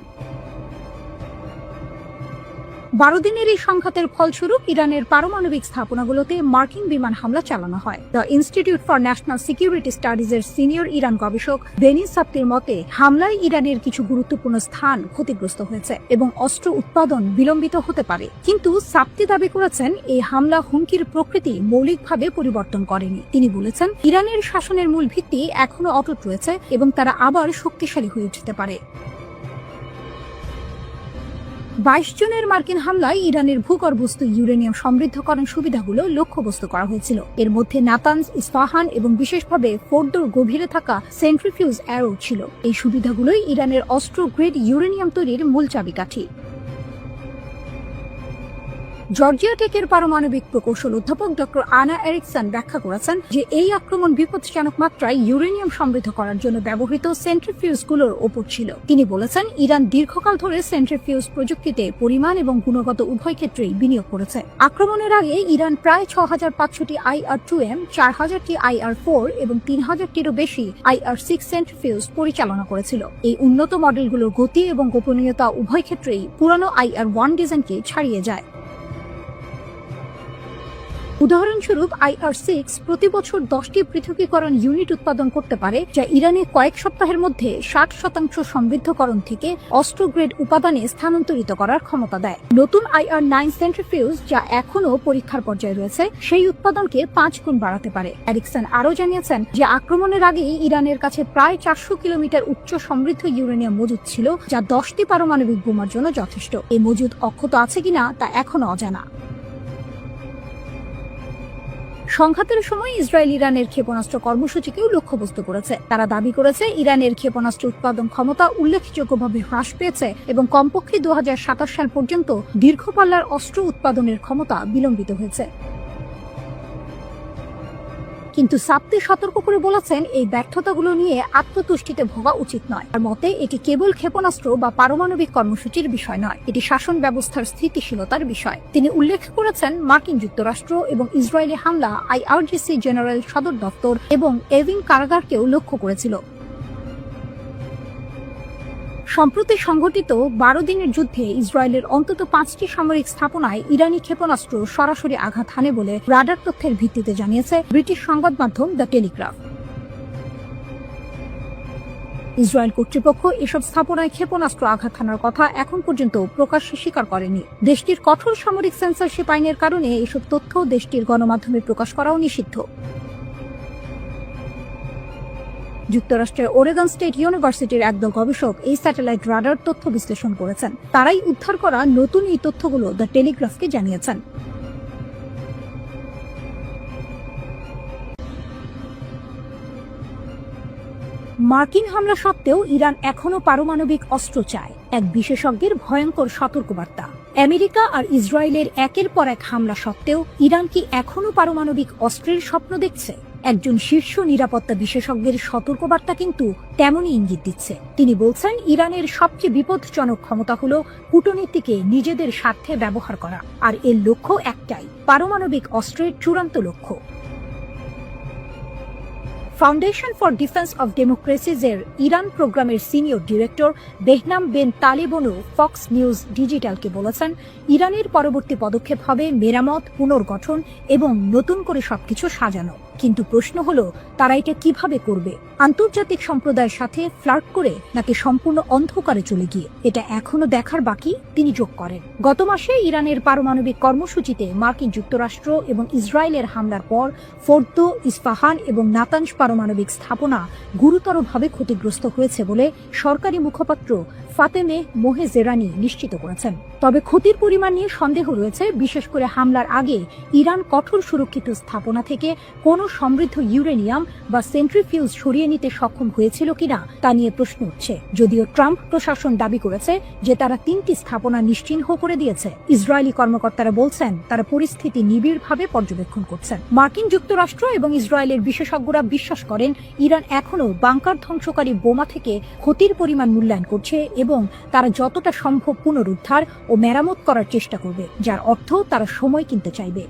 12 দিনের এই সংঘাতের ফলস্বরূপ ইরানের পারমাণবিক স্থাপনাগুলোতে মার্কিন বিমান হামলা চালানো হয়। দ্য ইনস্টিটিউট ফর ন্যাশনাল সিকিউরিটি স্টাডিজের সিনিয়র ইরান গবেষক দেনিস সাপ্তির মতে, হামলায় ইরানের কিছু গুরুত্বপূর্ণ স্থান ক্ষতিগ্রস্ত হয়েছে এবং অস্ত্র উৎপাদন বিলম্বিত হতে পারে। কিন্তু সাপ্তি দাবি করেছেন, এই হামলা হুমকির প্রকৃতি মৌলিকভাবে পরিবর্তন করেনি। তিনি বলেছেন, ইরানের শাসনের মূল ভিত্তি এখনো অটুট রয়েছে এবং তারা আবার শক্তিশালী হয়ে উঠতে পারে। 22 জুনের মার্কিন হামলায় ইরানের ভূগর্ভস্থ ইউরেনিয়াম সমৃদ্ধকরণ সুবিধাগুলো লক্ষ্যবস্তু করা হয়েছিল। এর মধ্যে নাতানজ, ইস্পাহান এবং বিশেষভাবে ফোর্দোর গভীরে থাকা সেন্ট্রিফিউজ অ্যারো ছিল। এই সুবিধাগুলোই ইরানের অস্ত্র গ্রেড ইউরেনিয়াম তৈরির মূল চাবিকাঠি। জর্জিয়া টেকের পারমাণবিক প্রকৌশল অধ্যাপক ডক্টর আনা এরিকসন ব্যাখ্যা করেছেন যে এই আক্রমণ বিপজ্জনক মাত্রায় ইউরেনিয়াম সমৃদ্ধ করার জন্য ব্যবহৃত সেন্ট্রিফিউজগুলোর ওপর ছিল। তিনি বলেছেন, ইরান দীর্ঘকাল ধরে সেন্ট্রিফিউজ প্রযুক্তিতে পরিমাণ এবং গুণগত উভয় ক্ষেত্রেই বিনিয়োগ করেছে। আক্রমণের আগে ইরান প্রায় 6500টি IR-2M, 4000টি IR-4 এবং 3000টিরও বেশি IR-6 সেন্ট্রিফিউজ পরিচালনা করেছিল। এই উন্নত মডেলগুলোর গতি এবং গোপনীয়তা উভয় ক্ষেত্রেই পুরানো IR-1 ডিজাইনকে ছাড়িয়ে যায়। উদাহরণস্বরূপ IR-6 প্রতি বছর 10টি পৃথকীকরণ ইউনিট উৎপাদন করতে পারে, যা ইরানে কয়েক সপ্তাহের মধ্যে 60% সমৃদ্ধকরণ থেকে অস্ত্র গ্রেড উপাদানে স্থানান্তরিত করার ক্ষমতা দেয়। নতুন IR-9 সেন্ট্রিফিউজ, যা এখনও পরীক্ষার পর্যায়ে রয়েছে, সেই উৎপাদনকে 5 গুণ বাড়াতে পারে। এরিকসন আরও জানিয়েছেন যে আক্রমণের আগেই ইরানের কাছে প্রায় 400 কিলোমিটার উচ্চ সমৃদ্ধ ইউরেনিয়াম মজুদ ছিল, যা 10টি পারমাণবিক বোমার জন্য যথেষ্ট। এই মজুদ অক্ষত আছে কিনা তা এখনও অজানা। সংঘাতের সময় ইসরায়েল ইরানের ক্ষেপণাস্ত্র কর্মসূচিকেও লক্ষ্যবস্তু করেছে। তারা দাবি করেছে, ইরানের ক্ষেপণাস্ত্র উৎপাদন ক্ষমতা উল্লেখযোগ্যভাবে হ্রাস পেয়েছে এবং কমপক্ষে 2027 সাল পর্যন্ত দীর্ঘপাল্লার অস্ত্র উৎপাদনের ক্ষমতা বিলম্বিত হয়েছে। কিন্তু সাপ্তি সতর্ক করে বলেছেন, এই ব্যর্থতাগুলো নিয়ে আত্মতুষ্টিতে ভোগা উচিত নয়। তার মতে, এটি কেবল ক্ষেপণাস্ত্র বা পারমাণবিক কর্মসূচির বিষয় নয়, এটি শাসন ব্যবস্থার স্থিতিশীলতার বিষয়। তিনি উল্লেখ করেছেন, মার্কিন যুক্তরাষ্ট্র এবং ইসরায়েলি হামলা IRGC জেনারেল সদর দপ্তর এবং এভিন কারাগারকেও লক্ষ্য করেছিল। সম্প্রতি সংঘটিত 12 দিনের যুদ্ধে ইসরায়েলের অন্তত 5টি সামরিক স্থাপনায় ইরানি ক্ষেপণাস্ত্র সরাসরি আঘাত হানে বলে রাডার তথ্যের ভিত্তিতে জানিয়েছে ব্রিটিশ সংবাদ মাধ্যম দ্য টেলিগ্রাফ। ইসরায়েল কর্তৃপক্ষ এসব স্থাপনায় ক্ষেপণাস্ত্র আঘাত হানার কথা এখন পর্যন্ত প্রকাশ্যে স্বীকার করেনি। দেশটির কঠোর সামরিক সেন্সরশিপ আইনের কারণে এসব তথ্য দেশটির গণমাধ্যমে প্রকাশ করাও নিষিদ্ধ। যুক্তরাষ্ট্রের ওরেগন স্টেট ইউনিভার্সিটির একদল গবেষক এই স্যাটেলাইট রাডার তথ্য বিশ্লেষণ করেছেন। তারাই উদ্ধার করা নতুন এই তথ্যগুলো দ্য টেলিগ্রাফকে জানিয়েছেন। মার্কিন হামলা সত্ত্বেও ইরান এখনো পারমাণবিক অস্ত্র চায়, এক বিশেষজ্ঞের ভয়ঙ্কর সতর্কবার্তা। আমেরিকা আর ইসরায়েলের একের পর এক হামলা সত্ত্বেও ইরান কি এখনো পারমাণবিক অস্ত্রের স্বপ্ন দেখছে? একজন শীর্ষ নিরাপত্তা বিশেষজ্ঞের সতর্কবার্তা কিন্তু তেমনই ইঙ্গিত দিচ্ছে। তিনি বলছেন, ইরানের সবচেয়ে বিপজ্জনক ক্ষমতা হলো কূটনীতিকে নিজেদের স্বার্থে ব্যবহার করা, আর এর লক্ষ্য একটাই, পারমাণবিক অস্ত্রের চূড়ান্ত লক্ষ্য। ফাউন্ডেশন ফর ডিফেন্স অব ডেমোক্রেসিজের ইরান প্রোগ্রামের senior director Behnam Ben Taleblu Fox News ডিজিটালকে বলেছেন, ইরানের পরবর্তী পদক্ষেপ হবে মেরামত, পুনর্গঠন এবং নতুন করে সবকিছু সাজানো। কিন্তু প্রশ্ন হলো, তারা এটা কিভাবে করবে? আন্তর্জাতিক সম্প্রদায়ের সাথে ফ্লার্ট করে নাকি সম্পূর্ণ অন্ধকারে চলে গিয়ে? এটা এখনো দেখার বাকি, তিনি যোগ করেন। গত মাসে ইরানের পারমাণবিক কর্মসূচিতে মার্কিন যুক্তরাষ্ট্র এবং ইসরায়েলের হামলার পর ফোর্দো, ইস্পাহান এবং নাতানজ পারমাণবিক স্থাপনা গুরুতরভাবে ক্ষতিগ্রস্ত হয়েছে বলে সরকারি মুখপাত্র ফাতেমে মোহেজেরানি নিশ্চিত করেছেন। তবে ক্ষতির পরিমাণ নিয়ে সন্দেহ রয়েছে, বিশেষ করে হামলার আগে ইরান কঠোর সুরক্ষিত স্থাপনা থেকে কোনো সমৃদ্ধ ইউরেনিয়াম বা সেন্ট্রিফিউজ সরিয়ে নিতে সক্ষম হয়েছিল কিনা তা নিয়ে প্রশ্ন উঠছে। যদিও ট্রাম্প প্রশাসন দাবি করেছে যে তারা 3টি স্থাপনা নিশ্চিহ্ন করে দিয়েছে, ইসরায়েলি কর্মকর্তারা বলছেন তারা পরিস্থিতি নিবিড়ভাবে পর্যবেক্ষণ করছেন। মার্কিন যুক্তরাষ্ট্র এবং ইসরায়েলের বিশেষজ্ঞরা বিশ্বাস করেন, ইরান এখনও বাংকার ধ্বংসকারী বোমা থেকে ক্ষতির পরিমাণ মূল্যায়ন করছে এবং তারা যতটা সম্ভব পুনরুদ্ধার ও মেরামত করার চেষ্টা করবে, যার অর্থ তারা সময় কিনতে চাইবে।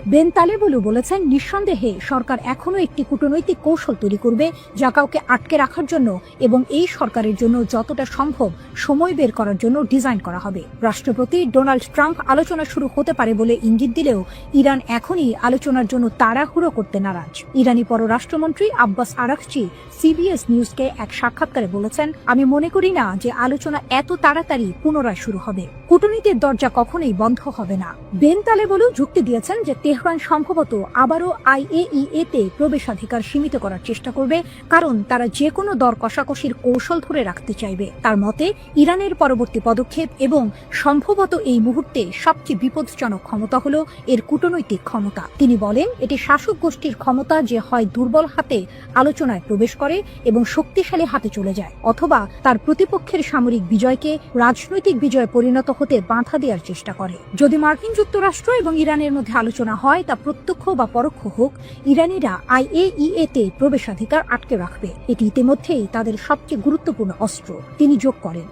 বেন তালেবুলু বলেছেন, নিঃসন্দেহে সরকার এখনো একটি কূটনৈতিক কৌশল তৈরি করবে যা কাউকে আটকে রাখার জন্য এবং এই সরকারের জন্য যতটা সম্ভব সময় বের করার জন্য ডিজাইন করা হবে। রাষ্ট্রপতি ডোনাল্ড ট্রাম্প আলোচনা শুরু হতে পারে বলে ইঙ্গিত দিলেও ইরান এখনই আলোচনার জন্য তাড়াহুড়ো করতে নারাজ। ইরানি পররাষ্ট্রমন্ত্রী আব্বাস আরাকচি সিবিএস নিউজকে এক সাক্ষাৎকারে বলেছেন, আমি মনে করি না যে আলোচনা এত তাড়াতাড়ি পুনরায় শুরু হবে। কূটনীতির দরজা কখনোই বন্ধ হবে না। বেন তালেবুলু যুক্তি দিয়েছেন যে তেহরান সম্ভবত আবারও IAEA তে প্রবেশাধিকার সীমিত করার চেষ্টা করবে, কারণ তারা যে কোনো দর কষাকষির কৌশল ধরে রাখতে চাইবে। তার মতে ইরানের পরবর্তী পদক্ষেপ এবং সম্ভবত এই মুহূর্তে সবচেয়ে বিপজ্জনক ক্ষমতা হল এর কূটনৈতিক ক্ষমতা। তিনি বলেন, এটি শাসক গোষ্ঠীর ক্ষমতা যে হয় দুর্বল হাতে আলোচনায় প্রবেশ করে এবং শক্তিশালী হাতে চলে যায়, অথবা তার প্রতিপক্ষের সামরিক বিজয়কে রাজনৈতিক বিজয়ে পরিণত হতে বাধা দেওয়ার চেষ্টা করে। যদি মার্কিন যুক্তরাষ্ট্র এবং ইরানের মধ্যে আলোচনা হয়, তা প্রত্যক্ষ বা পরোক্ষ হোক, ইরানিরা IAEA তে প্রবেশাধিকার আটকে রাখবে। এটি ইতিমধ্যেই তাদের সবচেয়ে গুরুত্বপূর্ণ অস্ত্র, তিনি যোগ করেন।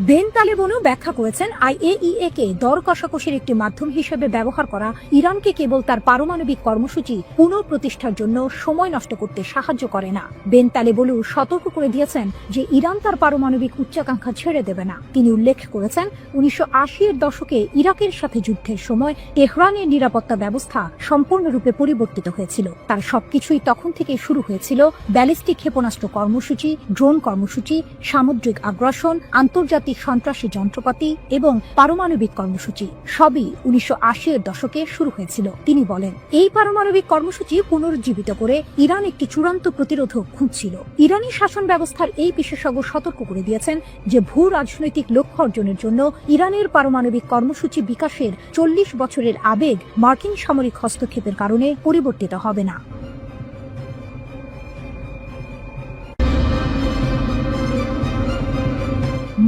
বেন তালেবুলু ব্যাখ্যা করেছেন, IAEA কে দর কষাকষির একটি মাধ্যম হিসেবে ব্যবহার করা ইরানকে কেবল তার পারমাণবিক কর্মসূচি পুনঃপ্রতিষ্ঠার জন্য সময় নষ্ট করতে সাহায্য করে না। বেন তালেবুলু সতর্ক করে দিয়েছেন যে ইরান তার পারমাণবিক উচ্চাকাঙ্ক্ষা ছেড়ে দেবে না। তিনি উল্লেখ করেছেন, 1980-এর দশকে ইরাকের সাথে যুদ্ধের সময় তেহরানের নিরাপত্তা ব্যবস্থা সম্পূর্ণরূপে পরিবর্তিত হয়েছিল। তার সবকিছুই তখন থেকে শুরু হয়েছিল ব্যালিস্টিক ক্ষেপণাস্ত্র কর্মসূচি, ড্রোন কর্মসূচি, সামুদ্রিক আগ্রাসন, আন্তর্জাতিক সন্ত্রাসী যন্ত্রপাতি এবং পারমাণবিক কর্মসূচি। সবই 1980-এর দশকে শুরু হয়েছিল। তিনি বলেন, এই পারমাণবিক কর্মসূচি পুনরুজ্জীবিত করে ইরান একটি চূড়ান্ত প্রতিরোধক খুঁজছিল। ইরানি শাসন ব্যবস্থার এই বিশেষজ্ঞ সতর্ক করে দিয়েছেন যে ভূ রাজনৈতিক লক্ষ্য অর্জনের জন্য ইরানের পারমাণবিক কর্মসূচি বিকাশের 40 বছরের আবেগ মার্কিন সামরিক হস্তক্ষেপের কারণে পরিবর্তিত হবে না।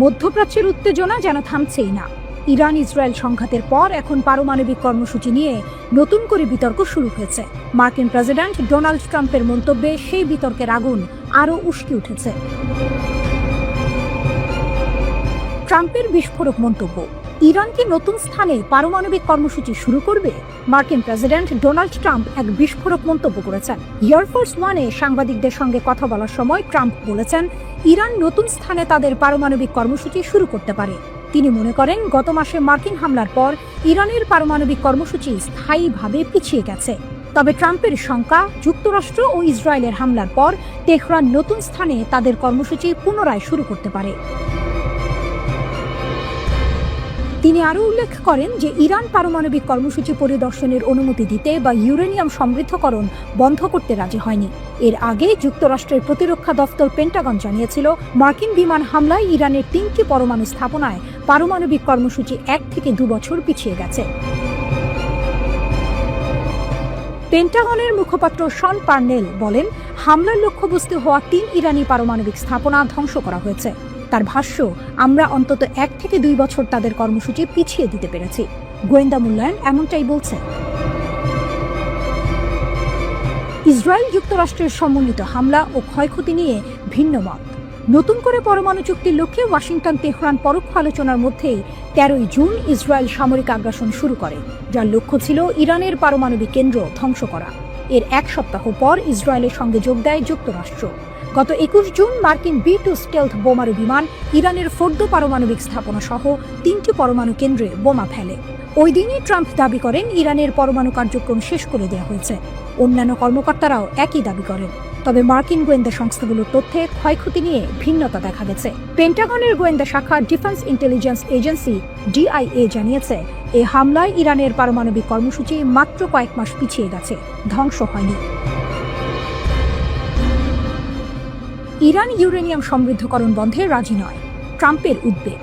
মধ্যপ্রাচ্যের উত্তেজনা যেন থামছেই না। ইরান ইসরায়েল সংঘাতের পর এখন পারমাণবিক কর্মসূচি নিয়ে নতুন করে বিতর্ক শুরু হয়েছে। মার্কিন প্রেসিডেন্ট ডোনাল্ড ট্রাম্পের মন্তব্যে সেই বিতর্কের আগুন আরও উস্কে উঠেছে। ট্রাম্পের বিস্ফোরক মন্তব্য, ইরান কি নতুন স্থানে পারমাণবিক কর্মসূচি শুরু করবে? মার্কিন প্রেসিডেন্ট ডোনাল্ড ট্রাম্প এক বিস্ফোরক মন্তব্য করেছেন। এয়ারফোর্স ওয়ানে সাংবাদিকদের সঙ্গে কথা বলার সময় ট্রাম্প বলেছেন, ইরান নতুন স্থানে তাদের পারমাণবিক কর্মসূচি শুরু করতে পারে। তিনি মনে করেন, গত মাসে মার্কিন হামলার পর ইরানের পারমাণবিক কর্মসূচি স্থায়ীভাবে পিছিয়ে গেছে। তবে ট্রাম্পের শঙ্কা, যুক্তরাষ্ট্র ও ইসরায়েলের হামলার পর তেহরান নতুন স্থানে তাদের কর্মসূচি পুনরায় শুরু করতে পারে। তিনি আরও উল্লেখ করেন যে ইরান পারমাণবিক কর্মসূচি পরিদর্শনের অনুমতি দিতে বা ইউরেনিয়াম সমৃদ্ধকরণ বন্ধ করতে রাজি হয়নি। এর আগে যুক্তরাষ্ট্রের প্রতিরক্ষা দফতর পেন্টাগন জানিয়েছিল, মার্কিন বিমান হামলায় ইরানের 3টি পরমাণু স্থাপনায় পারমাণবিক কর্মসূচি 1 থেকে 2 বছর পিছিয়ে গেছে। পেন্টাগনের মুখপাত্র শন পার্নেল বলেন, হামলার লক্ষ্যবস্তু হওয়া 3 ইরানি পারমাণবিক স্থাপনা ধ্বংস করা হয়েছে। তার ভাষ্য, আমরা অন্তত 1 থেকে 2 বছর তাদের কর্মসূচি পিছিয়ে দিতে পেরেছি। গোয়েন্দা মূল্যায়ন এমনটাই বলছে। ইসরায়েল যুক্তরাষ্ট্রের সমন্বিত হামলা ও ক্ষয়ক্ষতি নিয়ে ভিন্ন মত। নতুন করে পরমাণু চুক্তির লক্ষ্যে ওয়াশিংটন তেহরান পরোক্ষ আলোচনার মধ্যেই 13 জুন ইসরায়েল সামরিক আগ্রাসন শুরু করে, যার লক্ষ্য ছিল ইরানের পারমাণবিক কেন্দ্র ধ্বংস করা। এর 1 সপ্তাহ পর ইসরায়েলের সঙ্গে যোগ দেয় যুক্তরাষ্ট্র। গত 21 জুন মার্কিন B-2 স্টেলথ বোমারু বিমান ইরানের ফোর্দো পারমাণবিক স্থাপনা সহ 3টি পরমাণু কেন্দ্রে বোমা ফেলে। ওই দিনই ট্রাম্প দাবি করেন, ইরানের পরমাণু কার্যক্রম শেষ করে দেওয়া হয়েছে। অন্যান্য কর্মকর্তারাও একই দাবি করেন। তবে মার্কিন গোয়েন্দা সংস্থাগুলোর তথ্যে ক্ষয়ক্ষতি নিয়ে ভিন্নতা দেখা গেছে। পেন্টাগনের গোয়েন্দা শাখা ডিফেন্স ইন্টেলিজেন্স এজেন্সি DIA জানিয়েছে, এই হামলায় ইরানের পারমাণবিক কর্মসূচি মাত্র কয়েক মাস পিছিয়ে গেছে, ধ্বংস হয়নি। ইরান ইউরেনিয়াম সমৃদ্ধকরণ বন্ধে রাজি নয়, ট্রাম্পের উদ্বেগ।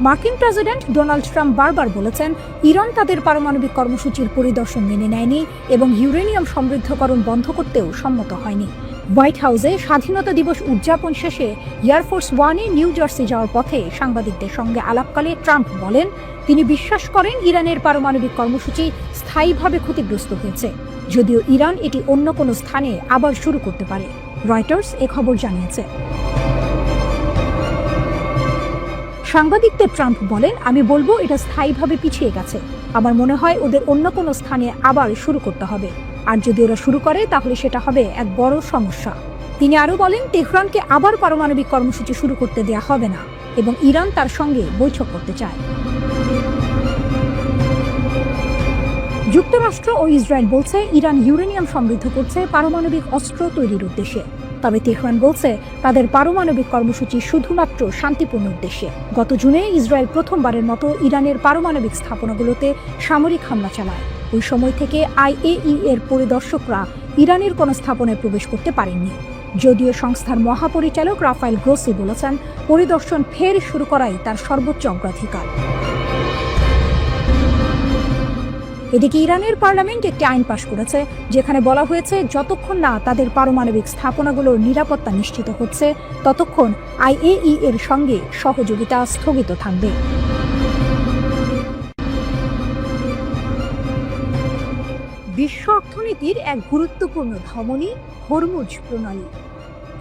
মার্কিন প্রেসিডেন্ট ডোনাল্ড ট্রাম্প বারবার বলেছেন, ইরান তাদের পারমাণবিক কর্মসূচির পরিদর্শন মেনে নেয়নি এবং ইউরেনিয়াম সমৃদ্ধকরণ বন্ধ করতেও সম্মত হয়নি। হোয়াইট হাউসে স্বাধীনতা দিবস উদযাপন শেষে এয়ারফোর্স ওয়ানে নিউ জার্সি যাওয়ার পথে সাংবাদিকদের সঙ্গে আলাপকালে ট্রাম্প বলেন, তিনি বিশ্বাস করেন ইরানের পারমাণবিক কর্মসূচি স্থায়ীভাবে ক্ষতিগ্রস্ত হয়েছে, যদিও ইরান এটি অন্য কোনো স্থানে আবার শুরু করতে পারে। রয়টার্স এ খবর জানিয়েছে। সাংবাদিকদের ট্রাম্প বলেন, আমি বলবো এটা স্থায়ীভাবে পিছিয়ে গেছে। আমার মনে হয় ওদের অন্য কোনো স্থানে আবার শুরু করতে হবে, আর যদি ওরা শুরু করে তাহলে সেটা হবে এক বড় সমস্যা। তিনি আরও বলেন, তেহরানকে আবার পারমাণবিক কর্মসূচি শুরু করতে দেয়া হবে না এবং ইরান তার সঙ্গে বৈঠক করতে চায়। যুক্তরাষ্ট্র ও ইসরায়েল বলছে ইরান ইউরেনিয়াম সমৃদ্ধ করছে পারমাণবিক অস্ত্র তৈরির উদ্দেশ্যে। তবে তেহরান বলছে তাদের পারমাণবিক কর্মসূচি শুধুমাত্র শান্তিপূর্ণ উদ্দেশ্যে। গত জুনে ইসরায়েল প্রথমবারের মতো ইরানের পারমাণবিক স্থাপনাগুলোতে সামরিক হামলা চালায়। ওই সময় থেকে IAEA এর পরিদর্শকরা ইরানের কোনো স্থাপনায় প্রবেশ করতে পারেননি। যদিও সংস্থার মহাপরিচালক রাফায়েল গ্রোসি বলেছেন, পরিদর্শন ফের শুরু করাই তার সর্বোচ্চ অগ্রাধিকার। এদিকে ইরানের পার্লামেন্ট একটি আইন পাশ করেছে, যেখানে বলা হয়েছে যতক্ষণ না তাদের পারমাণবিক স্থাপনাগুলোর নিরাপত্তা নিশ্চিত হচ্ছে ততক্ষণ IAEA এর সঙ্গে সহযোগিতা স্থগিত থাকবে। বিশ্ব অর্থনীতির এক গুরুত্বপূর্ণ ধমনী হরমুজ প্রণালী।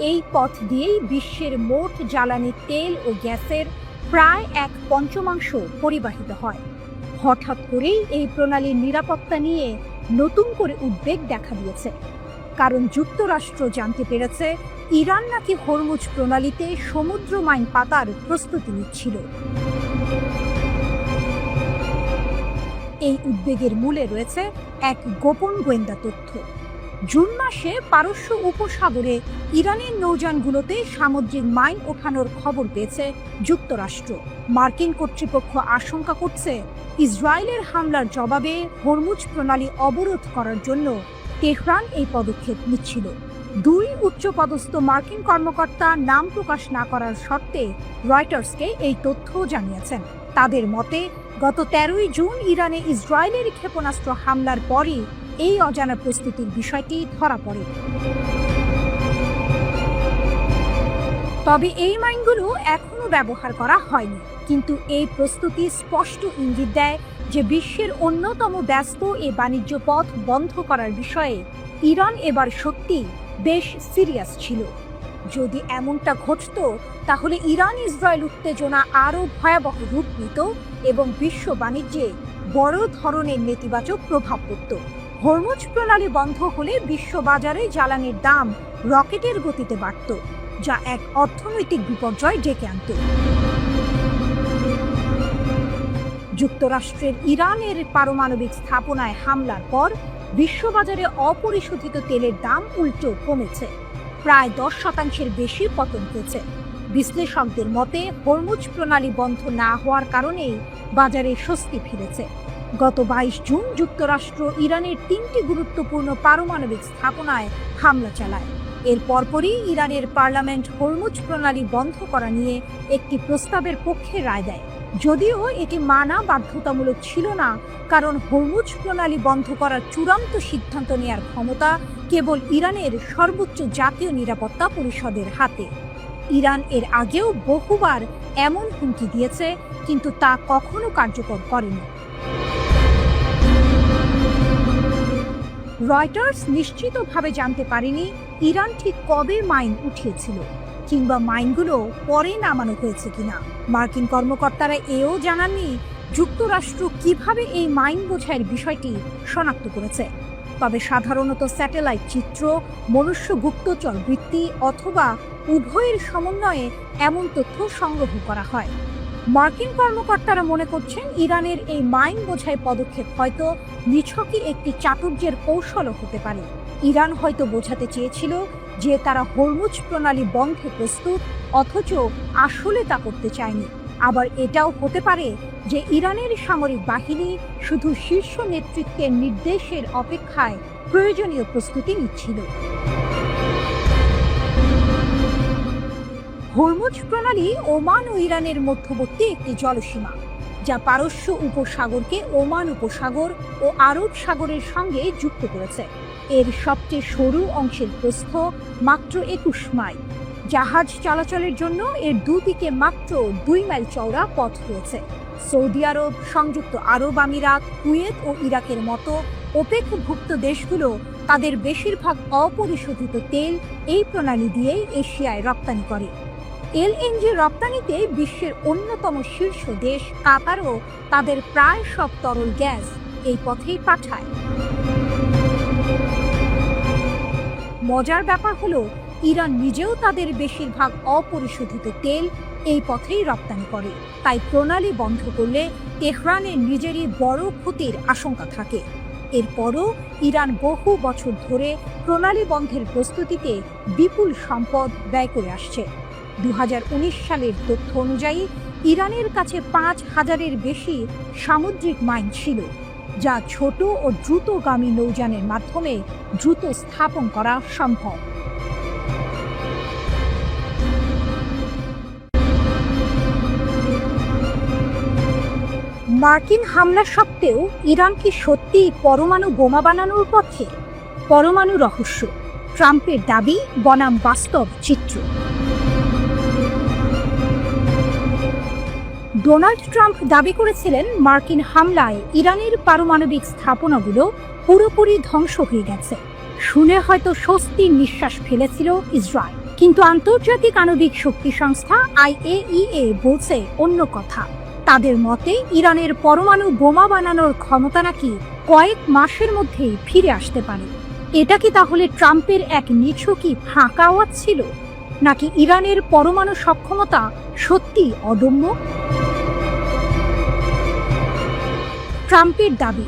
এই পথ দিয়েই বিশ্বের মোট জ্বালানি তেল ও গ্যাসের প্রায় 1/5 পরিবাহিত হয়। হঠাৎ করেই এই প্রণালীর নিরাপত্তা নিয়ে নতুন করে উদ্বেগ দেখা দিয়েছে, কারণ যুক্তরাষ্ট্র জানতে পেরেছে ইরান নাকি হরমুজ প্রণালীতে সমুদ্র মাইন পাতার প্রস্তুতি নিচ্ছিল। এই উদ্বেগের মূলে রয়েছে এক গোপন গোয়েন্দা তথ্য। জুন মাসে পারস্য উপসাগরে ইরানের নৌযানগুলোতে সামুদ্রিক মাইন ওঠানোর খবর পেয়েছে যুক্তরাষ্ট্র। মার্কিন কর্তৃপক্ষ আশঙ্কা করছে ইসরায়েলের হামলার জবাবে হরমুজ প্রণালী অবরোধ করার জন্য তেহরান এই পদক্ষেপ নিচ্ছিল। 2 উচ্চপদস্থ মার্কিন কর্মকর্তা নাম প্রকাশ না করার শর্তে রয়টার্সকে এই তথ্য জানিয়েছেন। তাদের মতে গত 13 জুন ইরানে ইসরায়েলের ক্ষেপণাস্ত্র হামলার পরই এই অজানা প্রস্তুতির বিষয়টি ধরা পড়ে। তবে এই মাইনগুলো এখনো ব্যবহার করা হয়নি, কিন্তু এই প্রস্তুতি স্পষ্ট ইঙ্গিত দেয় যে বিশ্বের অন্যতম ব্যস্ত এই বাণিজ্য পথ বন্ধ করার বিষয়ে ইরান এবার সত্যি বেশ সিরিয়াস ছিল। যদি এমনটা ঘটত তাহলে ইরান ইসরায়েল উত্তেজনা আরও ভয়াবহ রূপ নিত এবং বিশ্ব বাণিজ্যে বড় ধরনের নেতিবাচক প্রভাব পড়ত। হরমুজ প্রণালী বন্ধ হলে বিশ্ব বাজারে জ্বালানির দাম রকেটের গতিতে বাড়ত, যা এক অর্থনৈতিক বিপর্যয় ডেকে আনত। যুক্তরাষ্ট্রের ইরানের পারমাণবিক স্থাপনায় হামলার পর বিশ্ববাজারে অপরিশোধিত তেলের দাম উল্টো কমেছে, প্রায় 10% বেশি পতন হয়েছে। বিশ্লেষকদের মতে হরমুজ প্রণালী বন্ধ না হওয়ার কারণেই বাজারে স্বস্তি ফিরেছে। গত 22 জুন যুক্তরাষ্ট্র ইরানের 3টি গুরুত্বপূর্ণ পারমাণবিক স্থাপনায় হামলা চালায়। এর পরপরই ইরানের পার্লামেন্ট হরমুজ প্রণালী বন্ধ করা নিয়ে একটি প্রস্তাবের পক্ষে রায় দেয়। যদিও এটি মানা বাধ্যতামূলক ছিল না, কারণ হরমুজ প্রণালী বন্ধ করার চূড়ান্ত সিদ্ধান্ত নেয়ার ক্ষমতা কেবল ইরানের সর্বোচ্চ জাতীয় নিরাপত্তা পরিষদের হাতে। ইরান এর আগেও বহুবার এমন হুমকি দিয়েছে, কিন্তু তা কখনো কার্যকর করেনি। রয়টার্স নিশ্চিতভাবে জানতে পারেনি ইরান ঠিক কবে মাইন উঠিয়েছিল, কিংবা মাইনগুলো পরে নামানো হয়েছে কিনা। মার্কিন কর্মকর্তারা এও জানাননি যুক্তরাষ্ট্র কিভাবে এই মাইন বোঝাইয়ের বিষয়টি শনাক্ত করেছে। তবে সাধারণত স্যাটেলাইট চিত্র, মনুষ্য গুপ্তচর বৃত্তি অথবা উভয়ের সমন্বয়ে এমন তথ্য সংগ্রহ করা হয়। মার্কিন কর্মকর্তারা মনে করছেন ইরানের এই মাইন বোঝাই পদক্ষেপ হয়তো নিছকই একটি চাতুর্যের কৌশলও হতে পারে। ইরান হয়তো বোঝাতে চেয়েছিল যে তারা হরমুজ প্রণালী বন্ধে প্রস্তুত, অথচ আসলে তা করতে চায়নি। আবার এটাও হতে পারে যে ইরানের সামরিক বাহিনী শুধু শীর্ষ নেতৃত্বের নির্দেশের অপেক্ষায় প্রয়োজনীয় প্রস্তুতি নিচ্ছিল। হরমুজ প্রণালী ওমান ও ইরানের মধ্যবর্তী একটি জলসীমা, যা পারস্য উপসাগরকে ওমান উপসাগর ও আরব সাগরের সঙ্গে যুক্ত করেছে। এর সবচেয়ে সরু অংশের প্রস্থ মাত্র 21 মাইল। জাহাজ চলাচলের জন্য এর দুদিকে মাত্র 2 মাইল চওড়া পথ রয়েছে। সৌদি আরব, সংযুক্ত আরব আমিরাত, কুয়েত ও ইরাকের মতো ওপেকভুক্ত দেশগুলো তাদের বেশিরভাগ অপরিশোধিত তেল এই প্রণালী দিয়েই এশিয়ায় রপ্তানি করে। এলএনজি রপ্তানিতে বিশ্বের অন্যতম শীর্ষ দেশ কাতারও তাদের প্রায় সব তরল গ্যাস এই পথেই পাঠায়। মজার ব্যাপার হলো, ইরান নিজেও তাদের বেশিরভাগ অপরিশোধিত তেল এই পথেই রপ্তানি করে। তাই প্রণালী বন্ধ করলে তেহরানের নিজেরই বড় ক্ষতির আশঙ্কা থাকে। এরপরও ইরান বহু বছর ধরে প্রণালী বন্ধের প্রস্তুতিতে বিপুল সম্পদ ব্যয় করে আসছে। 2019 সালের তথ্য অনুযায়ী ইরানের কাছে 5,000-এর বেশি সামুদ্রিক মাইন ছিল, যা ছোট ও দ্রুতগামী নৌযানের মাধ্যমে দ্রুত স্থাপন করা সম্ভব। মার্কিন হামলা সত্ত্বেও ইরান কি সত্যিই পরমাণু বোমা বানানোর পথে? পরমাণু রহস্য, ট্রাম্পের দাবি বনাম বাস্তব চিত্র। ডোনাল্ড ট্রাম্প দাবি করেছিলেন মার্কিন হামলায় ইরানের পারমাণবিক স্থাপনাগুলো পুরোপুরি ধ্বংস হয়ে গেছে। শুনে হয়তো স্বস্তির নিঃশ্বাস ফেলেছিল ইসরায়েল, কিন্তু আন্তর্জাতিক আণবিক শক্তি সংস্থা IAEA বলছে অন্য কথা। তাদের মতে ইরানের পরমাণু বোমা বানানোর ক্ষমতা নাকি কয়েক মাসের মধ্যেই ফিরে আসতে পারে। এটা কি তাহলে ট্রাম্পের এক নিছকই ফাঁকা আওয়াজ ছিল, নাকি ইরানের পরমাণু সক্ষমতা সত্যি অদম্য? ট্রাম্পের দাবি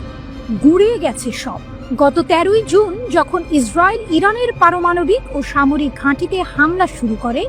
গুড়িয়ে গেছে সব। গত 13ই জুন যখন ইসরায়েল ইরানের পারমাণবিক ও সামরিক ঘাঁটিতে হামলা শুরু করে,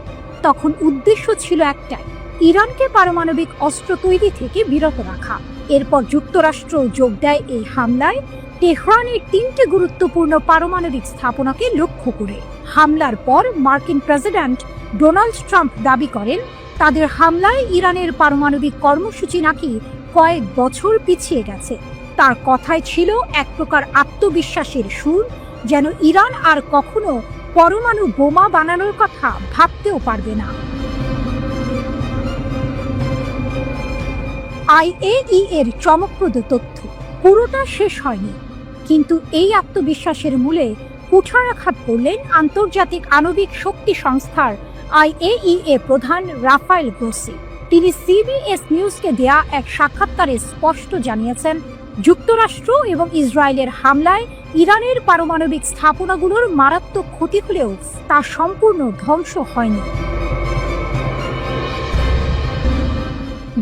তখন উদ্দেশ্য ছিল একটাই, ইরানকে পারমাণবিক অস্ত্র তৈরি থেকে বিরত রাখা। এরপর যুক্তরাষ্ট্র যোগ দেয় এই হামলায়, তেহরানের 3টে গুরুত্বপূর্ণ পারমাণবিক স্থাপনাকে লক্ষ্য করে। হামলার পর মার্কিন প্রেসিডেন্ট ডোনাল্ড ট্রাম্প দাবি করেন, তাদের হামলায় ইরানের পারমাণবিক কর্মসূচি নাকি কয়েক বছর পিছিয়ে গেছে। তার কথায় ছিল এক প্রকার আত্মবিশ্বাসের সুর, যেন ইরান আর কখনো পরমাণু বোমা বানানোর কথা ভাবতেও পারবে না। IAEA এর চমকপ্রদ তথ্য, পুরোটা শেষ হয়নি, কিন্তু এই আত্মবিশ্বাসের মূলে কুঠারাঘাত করলেন আন্তর্জাতিক আণবিক শক্তি সংস্থার IAEA প্রধান রাফায়েল গ্রোসি। তিনি CBS নিউজকে দেয়া এক সাক্ষাৎকারে স্পষ্ট জানিয়েছেন, যুক্তরাষ্ট্র এবং ইসরায়েলের হামলায় ইরানের পারমাণবিক স্থাপনাগুলোর মারাত্মক ক্ষতি হলেও তা সম্পূর্ণ ধ্বংস হয়নি।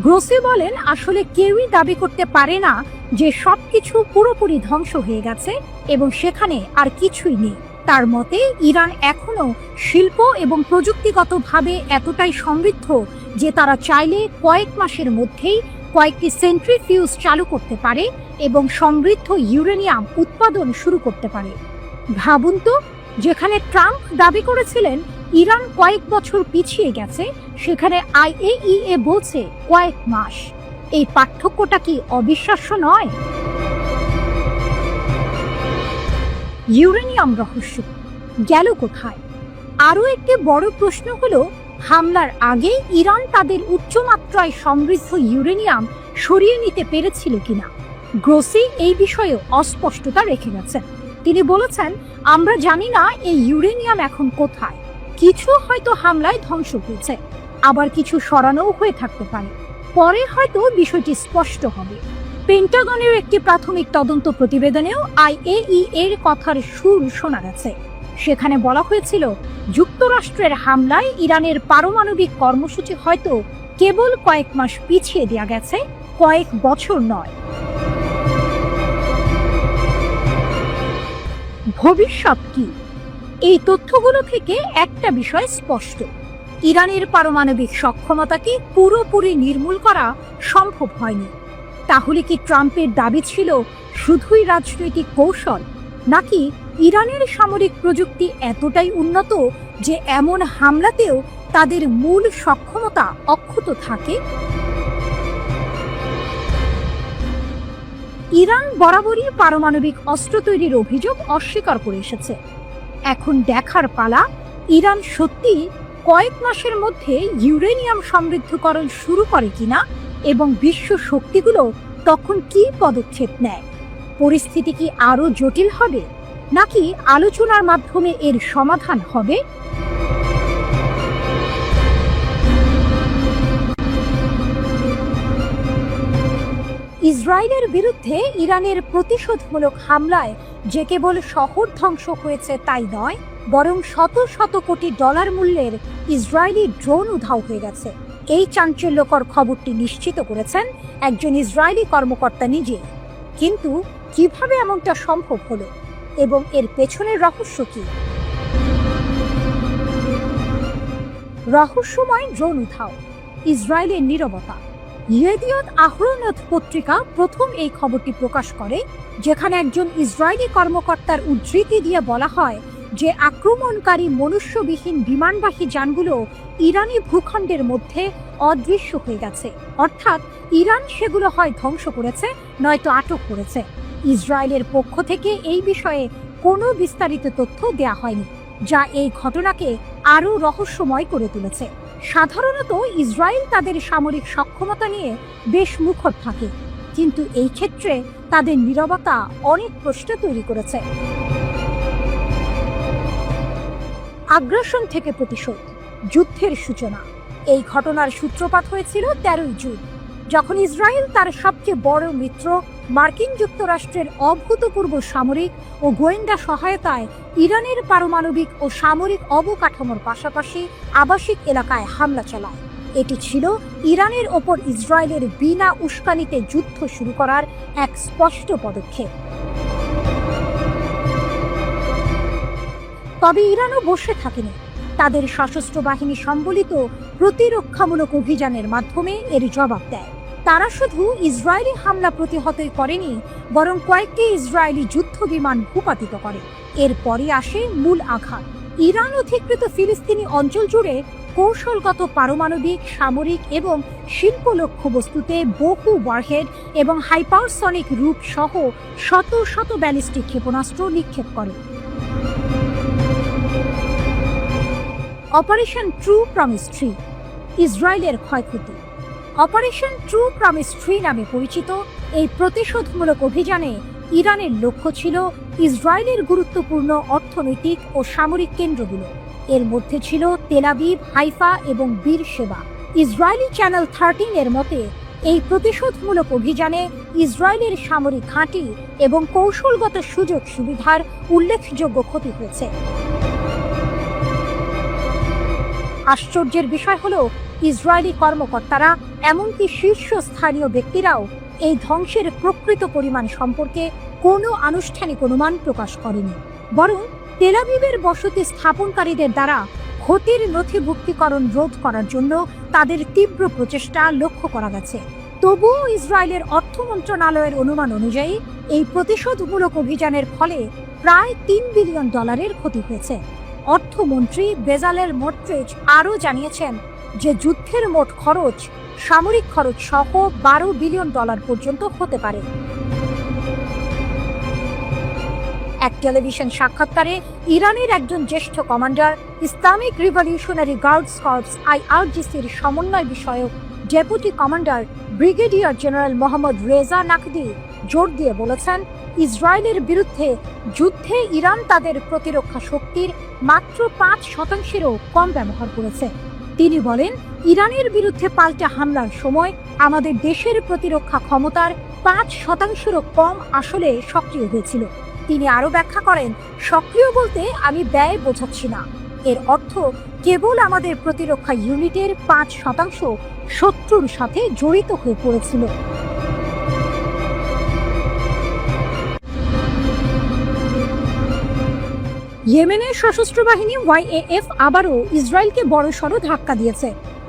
গ্রোসি বলেন, আসলে কেউই দাবি করতে পারে না যে সবকিছু পুরোপুরি ধ্বংস হয়ে গেছে এবং সেখানে আর কিছুই নেই। তার মতে ইরান এখনো শিল্প এবং প্রযুক্তিগতভাবে এতটাই সমৃদ্ধ যে তারা চাইলে কয়েক মাসের মধ্যেই কয়েকটি সেন্ট্রিফিউজ চালু করতে পারে এবং সমৃদ্ধ ইউরেনিয়াম উৎপাদন শুরু করতে পারে। ভাবুন তো, যেখানে ট্রাম্প দাবি করেছিলেন ইরান কয়েক বছর পিছিয়ে গেছে, সেখানে IAEA বলছে কয়েক মাস। এই পার্থক্যটা কি অবিশ্বাস্য নয়? ইউরেনিয়াম রহস্য গেল কোথায়? আরও একটি বড় প্রশ্ন হলো, হামলার আগে ইরান তাদের উচ্চমাত্রায় সমৃদ্ধ ইউরেনিয়াম সরিয়ে নিতে পেরেছিল কিনা। গ্রোসি এই বিষয়ে অস্পষ্টতা রেখে গেছেন। তিনি বলেছেন, আমরা জানি না এই ইউরেনিয়াম এখন কোথায়। কিছু হয়তো হামলায় ধ্বংস হয়েছে, আবার কিছু সরানোও হয়ে থাকতে পারে। পরে হয়তো বিষয়টি স্পষ্ট হবে। পেন্টাগনের একটি প্রাথমিক তদন্ত প্রতিবেদনেও IAEA এর কথার সুর শোনা গেছে। সেখানে বলা হয়েছিল, যুক্তরাষ্ট্রের হামলায় ইরানের পারমাণবিক কর্মসূচি হয়তো কেবল কয়েক মাস পিছিয়ে দেওয়া গেছে, কয়েক বছর নয়। ভবিষ্যৎ কি? এই তথ্যগুলো থেকে একটা বিষয় স্পষ্ট, ইরানের পারমাণবিক সক্ষমতাকে পুরোপুরি নির্মূল করা সম্ভব হয়নি। তাহলে কি ট্রাম্পের দাবি ছিল শুধুই রাজনৈতিক কৌশল, নাকি ইরানের সামরিক প্রযুক্তি এতটাই উন্নত যে এমন হামলাতেও তাদের মূল সক্ষমতা অক্ষত থাকে? ইরান বরাবরই পারমাণবিক অস্ত্র তৈরির অভিযোগ অস্বীকার করে এসেছে। এখন দেখার পালা, ইরান সত্যি কয়েক মাসের মধ্যে ইউরেনিয়াম সমৃদ্ধকরণ শুরু করে কিনা এবং বিশ্ব শক্তিগুলো তখন কি পদক্ষেপ নেয়। পরিস্থিতি কি আরো জটিল হবে, নাকি আলোচনার মাধ্যমে এর সমাধান হবে? ইসরায়েলের বিরুদ্ধে ইরানের প্রতিশোধমূলক হামলায় যে কেবল শহর ধ্বংস হয়েছে তাই নয়, বরং শত শত কোটি ডলার মূল্যের ইসরায়েলি ড্রোন উধাও হয়ে গেছে। এই চাঞ্চল্যকর খবরটি নিশ্চিত করেছেন একজন ইসরায়েলি কর্মকর্তা নিজে। কিন্তু কিভাবে এমনটা সম্ভব হলো এবং এর পেছনের রহস্য কি? রহস্যময় ড্রোন উধাও, ইসরায়েলের নীরবতা। ইয়েদিয়ত আহরোনথ পত্রিকা প্রথম এই খবরটি প্রকাশ করে, যেখানে একজন ইসরায়েলি কর্মকর্তার উদ্ধৃতি দিয়ে বলা হয় যে আক্রমণকারী মনুষ্যবিহীন বিমানবাহী যানগুলো ইরানি ভূখণ্ডের মধ্যে অদৃশ্য হয়ে গেছে। অর্থাৎ ইরান সেগুলো হয় ধ্বংস করেছে, নয়তো আটক করেছে। ইসরায়েলের পক্ষ থেকে এই বিষয়ে কোনো বিস্তারিত তথ্য দেয়া হয়নি, যা এই ঘটনাকে আরও রহস্যময় করে তুলেছে। সাধারণত ইসরায়েল তাদের সামরিক সক্ষমতা নিয়ে বেশ মুখর থাকে, কিন্তু এই ক্ষেত্রে তাদের নীরবতা অনেক প্রশ্ন তৈরি করেছে। আগ্রাসন থেকে প্রতিশোধ, যুদ্ধের সূচনা। এই ঘটনার সূত্রপাত হয়েছিল 13 জুন, যখন ইসরায়েল তার সবচেয়ে বড় মিত্র মার্কিন যুক্তরাষ্ট্রের অভূতপূর্ব সামরিক ও গোয়েন্দা সহায়তায় ইরানের পারমাণবিক ও সামরিক অবকাঠামোর পাশাপাশি আবাসিক এলাকায় হামলা চালায়। এটি ছিল ইরানের ওপর ইসরায়েলের বিনা উস্কানিতে যুদ্ধ শুরু করার এক স্পষ্ট পদক্ষেপ। তবে ইরানও বসে থাকেনি। তাদের সশস্ত্র বাহিনী সম্বলিত প্রতিরক্ষামূলক অভিযানের মাধ্যমে এর জবাব দেয়। তারা শুধু ইসরায়েলি হামলা প্রতিহতই করেনি, বরং কয়েকটি ইসরায়েলি যুদ্ধ বিমান ভূপাতিত করে। এরপরই আসে মূল আঘাত। ইরান অধিকৃত ফিলিস্তিনি অঞ্চল জুড়ে কৌশলগত পারমাণবিক, সামরিক এবং শিল্প লক্ষ্যবস্তুতে বহু ওয়ারহেড এবং হাইপারসনিক রূপ সহ শত শত ব্যালিস্টিক ক্ষেপণাস্ত্র নিক্ষেপ করে। অপারেশন ট্রু প্রমিস 3, ইসরায়েলের ক্ষয়ক্ষতি। অপারেশন ট্রু প্রমিস 3 নামে পরিচিত এই প্রতিশোধমূলক অভিযানে ইরানের লক্ষ্য ছিল ইসরায়েলের গুরুত্বপূর্ণ অর্থনৈতিক ও সামরিক কেন্দ্রগুলো। এর মধ্যে ছিল তেল আবিব, হাইফা এবং বীরশেবা। ইসরায়েলি চ্যানেল 13 এর মতে এই প্রতিশোধমূলক অভিযানে ইসরায়েলের সামরিক ঘাঁটি এবং কৌশলগত সুযোগ সুবিধার উল্লেখযোগ্য ক্ষতি হয়েছে। আশ্চর্যের বিষয় হলো, ইসরায়েলি কর্মকর্তারা, এমনকি শীর্ষস্থানীয় ব্যক্তিরাও এই ধ্বংসের প্রকৃত পরিমাণ সম্পর্কে কোনো আনুষ্ঠানিক অনুমান প্রকাশ করেনি। বরং তেল আবিবের বসতি স্থাপনকারীদের দ্বারা ক্ষতির নথিভুক্তিকরণ রোধ করার জন্য তাদের তীব্র প্রচেষ্টা লক্ষ্য করা গেছে। তবুও ইসরায়েলের অর্থ মন্ত্রণালয়ের অনুমান অনুযায়ী এই প্রতিশোধমূলক অভিযানের ফলে প্রায় $3 বিলিয়ন ক্ষতি হয়েছে। অর্থমন্ত্রী বেজালেল স্মোট্রিচ আরও জানিয়েছেন যে যুদ্ধের মোট খরচ, সামরিক খরচ সহ $12 বিলিয়ন পর্যন্ত হতে পারে। এক টেলিভিশন সাক্ষাৎকারে ইরানের একজন জ্যেষ্ঠ commander, Islamic revolutionary guards corps IRGCর সমন্বয় বিষয়ক deputy commander brigadier general Mohammad Reza Naqdi জোর দিয়ে বলেছেন, ইসরায়েলের বিরুদ্ধে যুদ্ধে ইরান তাদের প্রতিরক্ষা শক্তির মাত্র 5%-এরও কম ব্যবহার করেছে। তিনি বলেন, ইরানের বিরুদ্ধে পাল্টা হামলার সময় আমাদের দেশের প্রতিরক্ষা ক্ষমতার 5%-এরও কম আসলে সক্রিয় হয়েছিল। তিনি আরও ব্যাখ্যা করেন, সক্রিয় বলতে আমি ব্যয় বোঝাচ্ছি না। এর অর্থ কেবল আমাদের প্রতিরক্ষা ইউনিটের 5% শত্রুর সাথে জড়িত হয়ে পড়েছিল। ইয়েমেনের সশস্ত্র বাহিনী YAF আবারও ইসরায়েলকে বড়সড় ধাক্কা দিয়েছে।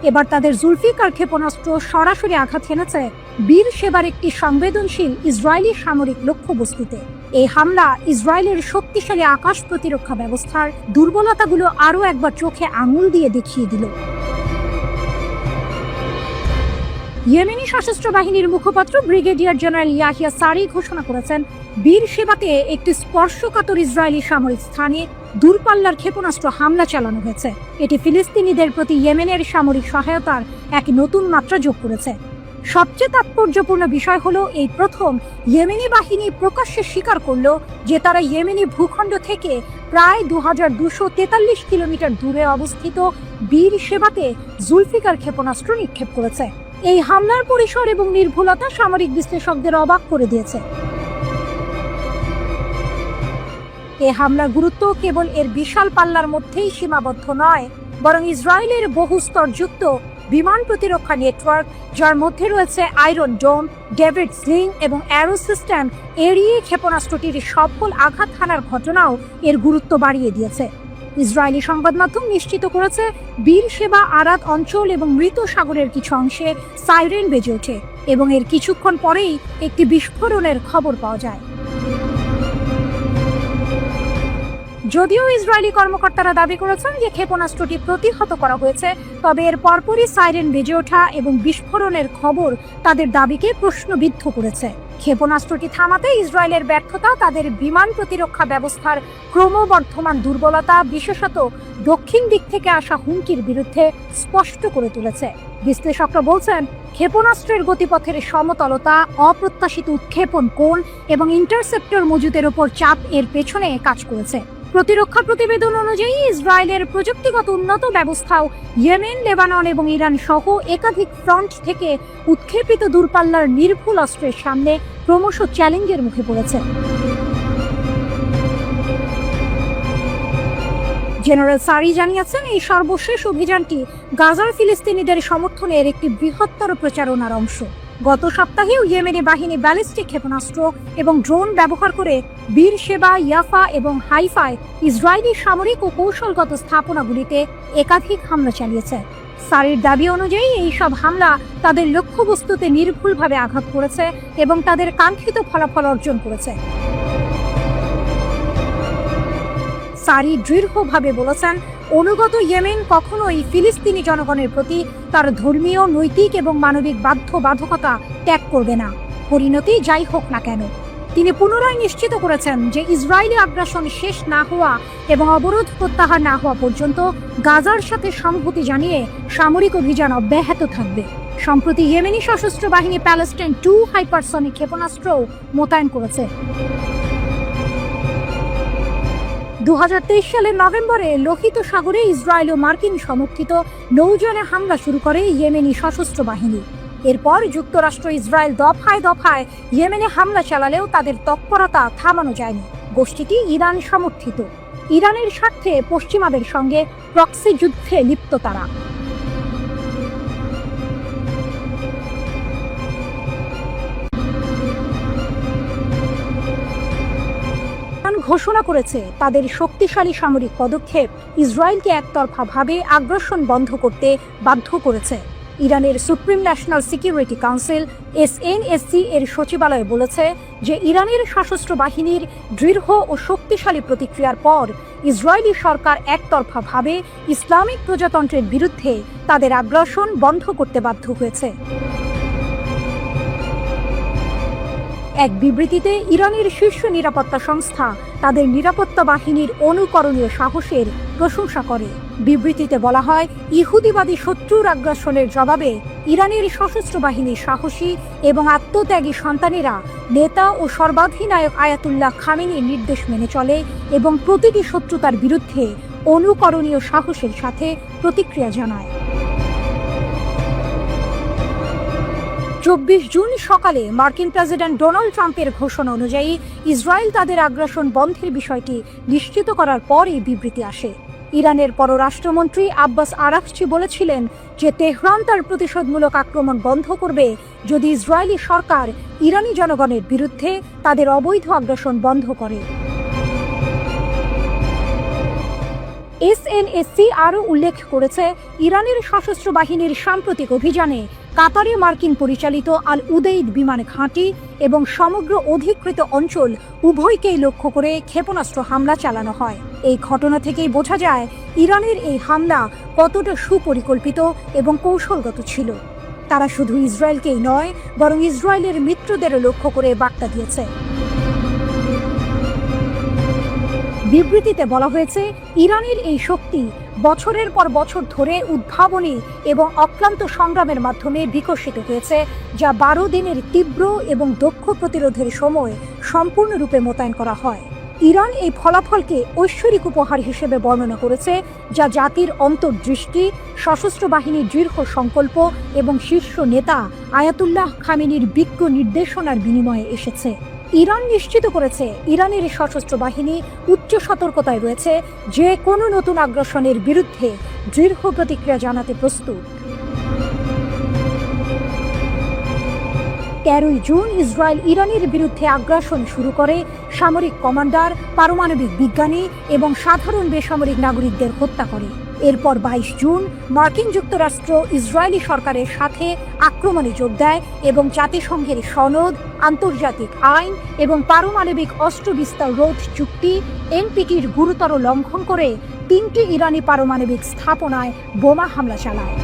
এবার তাদের জুলফিকার ক্ষেপণাস্ত্র সরাসরি আঘাত হেনেছে বীরশেবার একটি সংবেদনশীল ইসরায়েলি সামরিক লক্ষ্যবস্তুতে। এই হামলা ইসরায়েলের শক্তিশালী আকাশ প্রতিরক্ষা ব্যবস্থার দুর্বলতাগুলো আরও একবার চোখে আঙুল দিয়ে দেখিয়ে দিল। ইয়েমেনি সশস্ত্র বাহিনীর মুখপাত্র ব্রিগেডিয়ার জেনারেল ইয়াহিয়া সারি ঘোষণা করেছেন, বীরশেবাতে একটি স্পর্শকাতর ইসরায়েলি সামরিক স্থানে দূরপাল্লার ক্ষেপণাস্ত্র হামলা চালানো হয়েছে। এটি ফিলিস্তিনিদের প্রতি ইয়েমেনের সামরিক সহায়তার এক নতুন মাত্রা যোগ করেছে। সবচেয়ে তাৎপর্যপূর্ণ বিষয় হলো, এই প্রথম ইয়েমেনি বাহিনী প্রকাশ্যে স্বীকার করল যে তারা ইয়েমেনি ভূখণ্ড থেকে প্রায় 2243 কিলোমিটার দূরে অবস্থিত বীরশেবাতে জুলফিকার ক্ষেপণাস্ত্র নিক্ষেপ করেছে। এই হামলার পরিসর এবং নির্ভুলতা সামরিক বিশ্লেষকদের অবাক করে দিয়েছে। এই হামলার গুরুত্ব কেবল এর বিশাল পাল্লার মধ্যেই সীমাবদ্ধ নয়, বরং ইসরায়েলের বহুস্তরযুক্ত বিমান প্রতিরক্ষা নেটওয়ার্ক, যার মধ্যে রয়েছে আয়রন ডোম, ডেভিড স্লিং এবং অ্যারো সিস্টেম, এড়িয়ে ক্ষেপণাস্ত্রটির সফল আঘাত হানার ঘটনাও এর গুরুত্ব বাড়িয়ে দিয়েছে। ইসরায়েলি সংবাদ মাধ্যম নিশ্চিত করেছে, বীরশেবা আরাদ অঞ্চল এবং মৃত সাগরের কিছু অংশে সাইরেন বেজে ওঠে এবং এর কিছুক্ষণ পরেই একটি বিস্ফোরণের খবর পাওয়া যায়। যদিও ইসরায়েলি কর্মকর্তারা দাবি করেছেন যে ক্ষেপণাস্ত্রটি প্রতিহত করা হয়েছে, তবে এর পরপরই সাইরেন বেজে ওঠা এবং বিস্ফোরণের খবর তাদের দাবিকে প্রশ্নবিদ্ধ করেছে। ক্ষেপণাস্ত্রটি থামাতে ইসরায়েলের ব্যর্থতা তাদের বিমান প্রতিরক্ষা ব্যবস্থার ক্রমবর্ধমান দুর্বলতা, বিশেষত দক্ষিণ দিক থেকে আসা হুমকির বিরুদ্ধে স্পষ্ট করে তুলেছে। বিশ্লেষকরা বলছেন, ক্ষেপণাস্ত্রের গতিপথের সমতলতা, অপ্রত্যাশিত উৎক্ষেপণ কোণ এবং ইন্টারসেপ্টর মজুতের ওপর চাপ এর পেছনে কাজ করেছে। প্রতিরক্ষা প্রতিবেদন অনুযায়ী ইসরায়েলের প্রযুক্তিগত উন্নত ব্যবস্থাও ইয়েমেন, লেবানন এবং ইরান সহ একাধিক ফ্রন্ট থেকে উৎক্ষেপিত দূরপাল্লার নির্ভুল অস্ত্রের সামনে ক্রমশ চ্যালেঞ্জের মুখে পড়েছে। জেনারেল সারি জানিয়েছেন, এই সর্বশেষ অভিযানটি গাজার ফিলিস্তিনিদের সমর্থনের একটি বৃহত্তর প্রচারণার অংশ। গত সপ্তাহেও ইয়েমেনি বাহিনী ব্যালিস্টিক ক্ষেপণাস্ত্র এবং ড্রোন ব্যবহার করে বীরশেবা, ইয়াফা এবং হাইফায় ইসরায়েলি সামরিক ও কৌশলগত স্থাপনাগুলিতে একাধিক হামলা চালিয়েছে। সারির দাবি অনুযায়ী এই সব হামলা তাদের লক্ষ্যবস্তুতে নির্ভুলভাবে আঘাত করেছে এবং তাদের কাঙ্ক্ষিত ফলাফল অর্জন করেছে। সারি দৃঢ়ভাবে বলেছেন, অনুগত ইয়েমেন কখনোই ফিলিস্তিনি জনগণের প্রতি তার ধর্মীয়, নৈতিক এবং মানবিক বাধ্যবাধকতা ত্যাগ করবে না, পরিণতি যাই হোক না কেন। তিনি পুনরায় নিশ্চিত করেছেন যে ইসরায়েলি আগ্রাসন শেষ না হওয়া এবং অবরোধ প্রত্যাহার না হওয়া পর্যন্ত গাজার সাথে সংহতি জানিয়ে সামরিক অভিযান অব্যাহত থাকবে। সম্প্রতি ইয়েমেনি সশস্ত্র বাহিনী প্যালেস্টাইন 2 হাইপারসনিক ক্ষেপণাস্ত্রও মোতায়েন করেছে। 2023 সালের নভেম্বরে লোহিত সাগরে ইসরায়েল ও মার্কিন সমর্থিত নৌযানে হামলা শুরু করে ইয়েমেনি সশস্ত্র বাহিনী। এরপর যুক্তরাষ্ট্র, ইসরায়েল দফায় দফায় ইয়েমেনে হামলা চালালেও তাদের তৎপরতা থামানো যায়নি। গোষ্ঠীটি ইরান সমর্থিত। ইরানের স্বার্থে পশ্চিমাদের সঙ্গে প্রক্সি যুদ্ধে লিপ্ত তারা। ঘোষণা করেছে তাদের শক্তিশালী সামরিক পদক্ষেপ ইসরায়েলকে একতরফাভাবে আগ্রাসন বন্ধ করতে বাধ্য করেছে। ইরানের supreme national security council SNSC এর সচিবালয় বলেছে যে ইরানের সশস্ত্র বাহিনীর দৃঢ় ও শক্তিশালী প্রতিক্রিয়ার পর ইসরায়েলি সরকার একতরফাভাবে ইসলামিক প্রজাতন্ত্রের বিরুদ্ধে তাদের আগ্রাসন বন্ধ করতে বাধ্য হয়েছে। এক বিবৃতিতে ইরানের শীর্ষ নিরাপত্তা সংস্থা তাদের নিরাপত্তা বাহিনীর অনুকরণীয় সাহসের প্রশংসা করে। বিবৃতিতে বলা হয়, ইহুদিবাদী শত্রুর আগ্রাসনের জবাবে ইরানের সশস্ত্র বাহিনীর সাহসী এবং আত্মত্যাগী সন্তানেরা নেতা ও সর্বাধিনায়ক আয়াতুল্লাহ খামেনির নির্দেশ মেনে চলে এবং প্রতিটি শত্রুতার বিরুদ্ধে অনুকরণীয় সাহসের সাথে প্রতিক্রিয়া জানায়। 24 জুন সকালে মার্কিন প্রেসিডেন্ট ডোনাল্ড ট্রাম্পের ঘোষণা অনুযায়ী ইসরায়েল তাদের আগ্রাসন বন্ধের বিষয়টি নিশ্চিত করার পরই বিবৃতি আসে। ইরানের পররাষ্ট্রমন্ত্রী আব্বাস আরাকচি বলেছিলেন যে তেহরান তার প্রতিশোধমূলক আক্রমণ বন্ধ করবে যদি ইসরায়েলি সরকার ইরানি জনগণের বিরুদ্ধে তাদের অবৈধ আগ্রাসন বন্ধ করে। SNSC আরও উল্লেখ করেছে, ইরানের সশস্ত্র বাহিনীর সাম্প্রতিক অভিযানে কাতারে মার্কিন পরিচালিত আল উদেইদ বিমান ঘাঁটি এবং সমগ্র অধিকৃত অঞ্চল উভয়কেই লক্ষ্য করে ক্ষেপণাস্ত্র হামলা চালানো হয়। এই ঘটনা থেকেই বোঝা যায় ইরানের এই হামলা কতটা সুপরিকল্পিত এবং কৌশলগত ছিল। তারা শুধু ইসরায়েলকেই নয়, বরং ইসরায়েলের মিত্রদেরও লক্ষ্য করে বার্তা দিয়েছে। বিবৃতিতে বলা হয়েছে, ইরানের এই শক্তি বছরের পর বছর ধরে উদ্ভাবনী এবং অক্লান্ত সংগ্রামের মাধ্যমে বিকশিত হয়েছে, যা 12 দিনের তীব্র এবং দক্ষ প্রতিরোধের সময় সম্পূর্ণরূপে মোতায়েন করা হয়। ইরান এই ফলাফলকে ঐশ্বরিক উপহার হিসেবে বর্ণনা করেছে, যা জাতির অন্তর্দৃষ্টি, সশস্ত্র বাহিনীর দৃঢ় সংকল্প এবং শীর্ষ নেতা আয়াতুল্লাহ খামেনির বিজ্ঞ নির্দেশনার বিনিময়ে এসেছে। ইরান নিশ্চিত করেছে ইরানের সশস্ত্র বাহিনী উচ্চ সতর্কতায় রয়েছে, যে কোনো নতুন আগ্রাসনের বিরুদ্ধে দৃঢ় প্রতিক্রিয়া জানাতে প্রস্তুত। 13 জুন ইসরায়েল ইরানের বিরুদ্ধে আগ্রাসন শুরু করে সামরিক কমান্ডার, পারমাণবিক বিজ্ঞানী এবং সাধারণ বেসামরিক নাগরিকদের হত্যা করে। এরপর 22 জুন মার্কিন যুক্তরাষ্ট্র ইসরায়েলি সরকারের সাথে আক্রমণে যোগ দেয় এবং জাতিসংঘের সনদ, আন্তর্জাতিক আইন এবং পারমাণবিক অস্ত্র বিস্তার রোধ চুক্তি এনপিটির গুরুতর লঙ্ঘন করে 3টি ইরানি পারমাণবিক স্থাপনায় বোমা হামলা চালায়।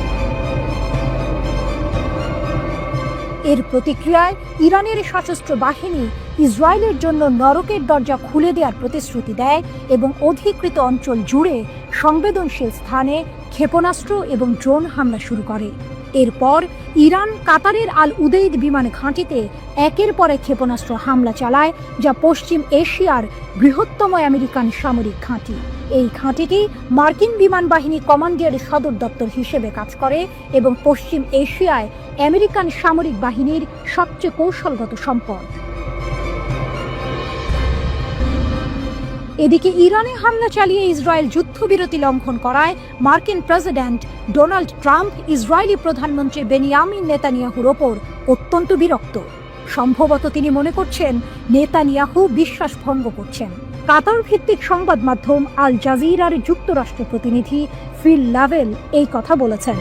এর প্রতিক্রিয়ায় ইরানের সশস্ত্র বাহিনী ইসরায়েলের জন্য নরকের দরজা খুলে দেওয়ার প্রতিশ্রুতি দেয় এবং অধিকৃত অঞ্চল জুড়ে সংবেদনশীল স্থানে ক্ষেপণাস্ত্র এবং ড্রোন হামলা শুরু করে। এরপর ইরান কাতারের আল উদেইদ বিমান ঘাঁটিতে একের পর এক ক্ষেপণাস্ত্র হামলা চালায়, যা পশ্চিম এশিয়ার বৃহত্তম আমেরিকান সামরিক ঘাঁটি। এই ঘাঁটিটি মার্কিন বিমান বাহিনী কমান্ডের সদর দপ্তর হিসেবে কাজ করে এবং পশ্চিম এশিয়ায় আমেরিকান সামরিক বাহিনীর সবচেয়ে কৌশলগত সম্পদ। এদিকে ইরানে হামলা চালিয়ে ইসরায়েল যুদ্ধবিরতি লঙ্ঘন করায় মার্কিন প্রেসিডেন্ট ডোনাল্ড ট্রাম্প ইসরায়েলি প্রধানমন্ত্রী বেনিয়ামিন নেতানিয়াহুর ওপর অত্যন্ত বিরক্ত। সম্ভবত তিনি মনে করছেন নেতানিয়াহু বিশ্বাস ভঙ্গ করছেন। কাতার ভিত্তিক সংবাদ মাধ্যম আল জাজিরার যুক্তরাষ্ট্র প্রতিনিধি ফিল লাভেল এই কথা বলেছেন।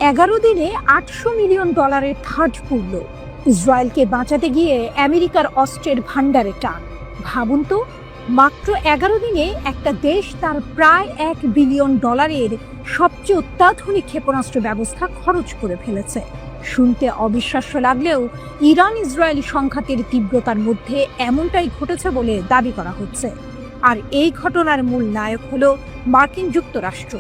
$11 দিনে $800 মিলিয়ন ধার্য পড়ল ইসরায়েলকে বাঁচাতে গিয়ে আমেরিকার অস্ত্রের ভান্ডারে টান। ভাবুন তো, মাত্র 11 দিনে একটা দেশ তার প্রায় $1 বিলিয়ন সবচেয়ে অত্যাধুনিক ক্ষেপণাস্ত্র ব্যবস্থা খরচ করে ফেলেছে। শুনতে অবিশ্বাস্য লাগলেও ইরান ইসরায়েলি সংঘাতের তীব্রতার মধ্যে এমনটাই ঘটেছে বলে দাবি করা হচ্ছে। আর এই ঘটনার মূল নায়ক হলো মার্কিন যুক্তরাষ্ট্র।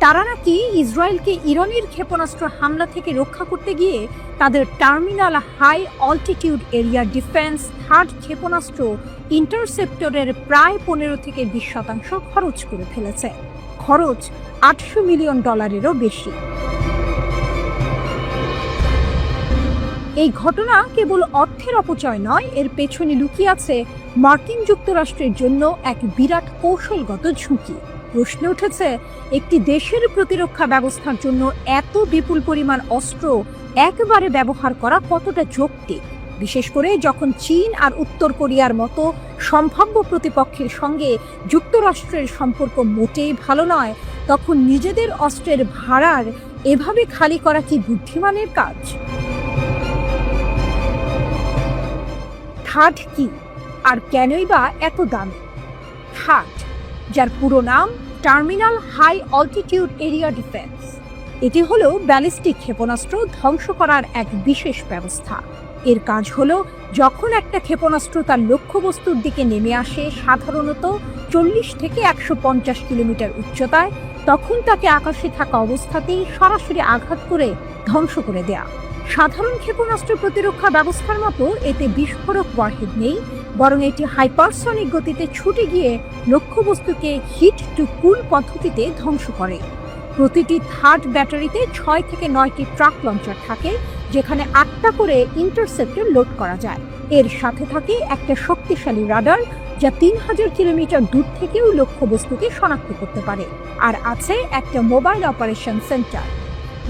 তারা নাকি ইসরায়েলকে ইরানের ক্ষেপণাস্ত্র হামলা থেকে রক্ষা করতে গিয়ে তাদের terminal high altitude area defense THAAD ক্ষেপণাস্ত্র ইন্টারসেপ্টরের প্রায় 15 থেকে 20% খরচ করে ফেলেছে। খরচ $800 মিলিয়ন বেশি। এই ঘটনা কেবল অর্থের অপচয় নয়, এর পেছনে লুকিয়ে আছে মার্কিন যুক্তরাষ্ট্রের জন্য এক বিরাট কৌশলগত ঝুঁকি। প্রশ্ন উঠেছে, একটি দেশের প্রতিরক্ষা ব্যবস্থার জন্য এত বিপুল পরিমাণ অস্ত্র একবারে ব্যবহার করা কতটা যৌক্তিক, বিশেষ করে যখন চীন আর উত্তর কোরিয়ার মতো সম্ভাব্য প্রতিপক্ষের সঙ্গে যুক্তরাষ্ট্রের সম্পর্ক মোটেই ভালো নয়। তখন নিজেদের অস্ত্রের ভাড়ার এভাবে খালি করা কি বুদ্ধিমানের কাজ? থার্ড কি, আর কেনই বা এত দামি? থার্ড, যার পুরো নাম terminal high altitude area defense, এটি হলো ব্যালিস্টিক ক্ষেপণাস্ত্র ধ্বংস করার এক বিশেষ ব্যবস্থা। এর কাজ হলো, যখন একটা ক্ষেপণাস্ত্র তার লক্ষ্যবস্তুর দিকে নেমে আসে সাধারণত 40 থেকে 150 কিলোমিটার উচ্চতায়, তখন তাকে আকাশে থাকা অবস্থাতেই সরাসরি আঘাত করে ধ্বংস করে দেয়া। সাধারণ ক্ষেপণাস্ত্র প্রতিরক্ষা ব্যবস্থার মতো এতে বিস্ফোরক ওয়ারহেড নেই, বরং এটি হাইপারসনিক গতিতে ছুটে গিয়ে লক্ষ্যবস্তুকে হিট টু কুল পদ্ধতিতে ধ্বংস করে। প্রতিটি থার্ড ব্যাটারিতে 6 থেকে 9টি ট্রাক লঞ্চার থাকে, যেখানে 8টা করে ইন্টারসেপ্টর লোড করা যায়। এর সাথে থাকে একটা শক্তিশালী রাডার, যা 3000 কিলোমিটার দূর থেকেও লক্ষ্যবস্তুকে শনাক্ত করতে পারে। আর আছে একটা মোবাইল অপারেশন সেন্টার।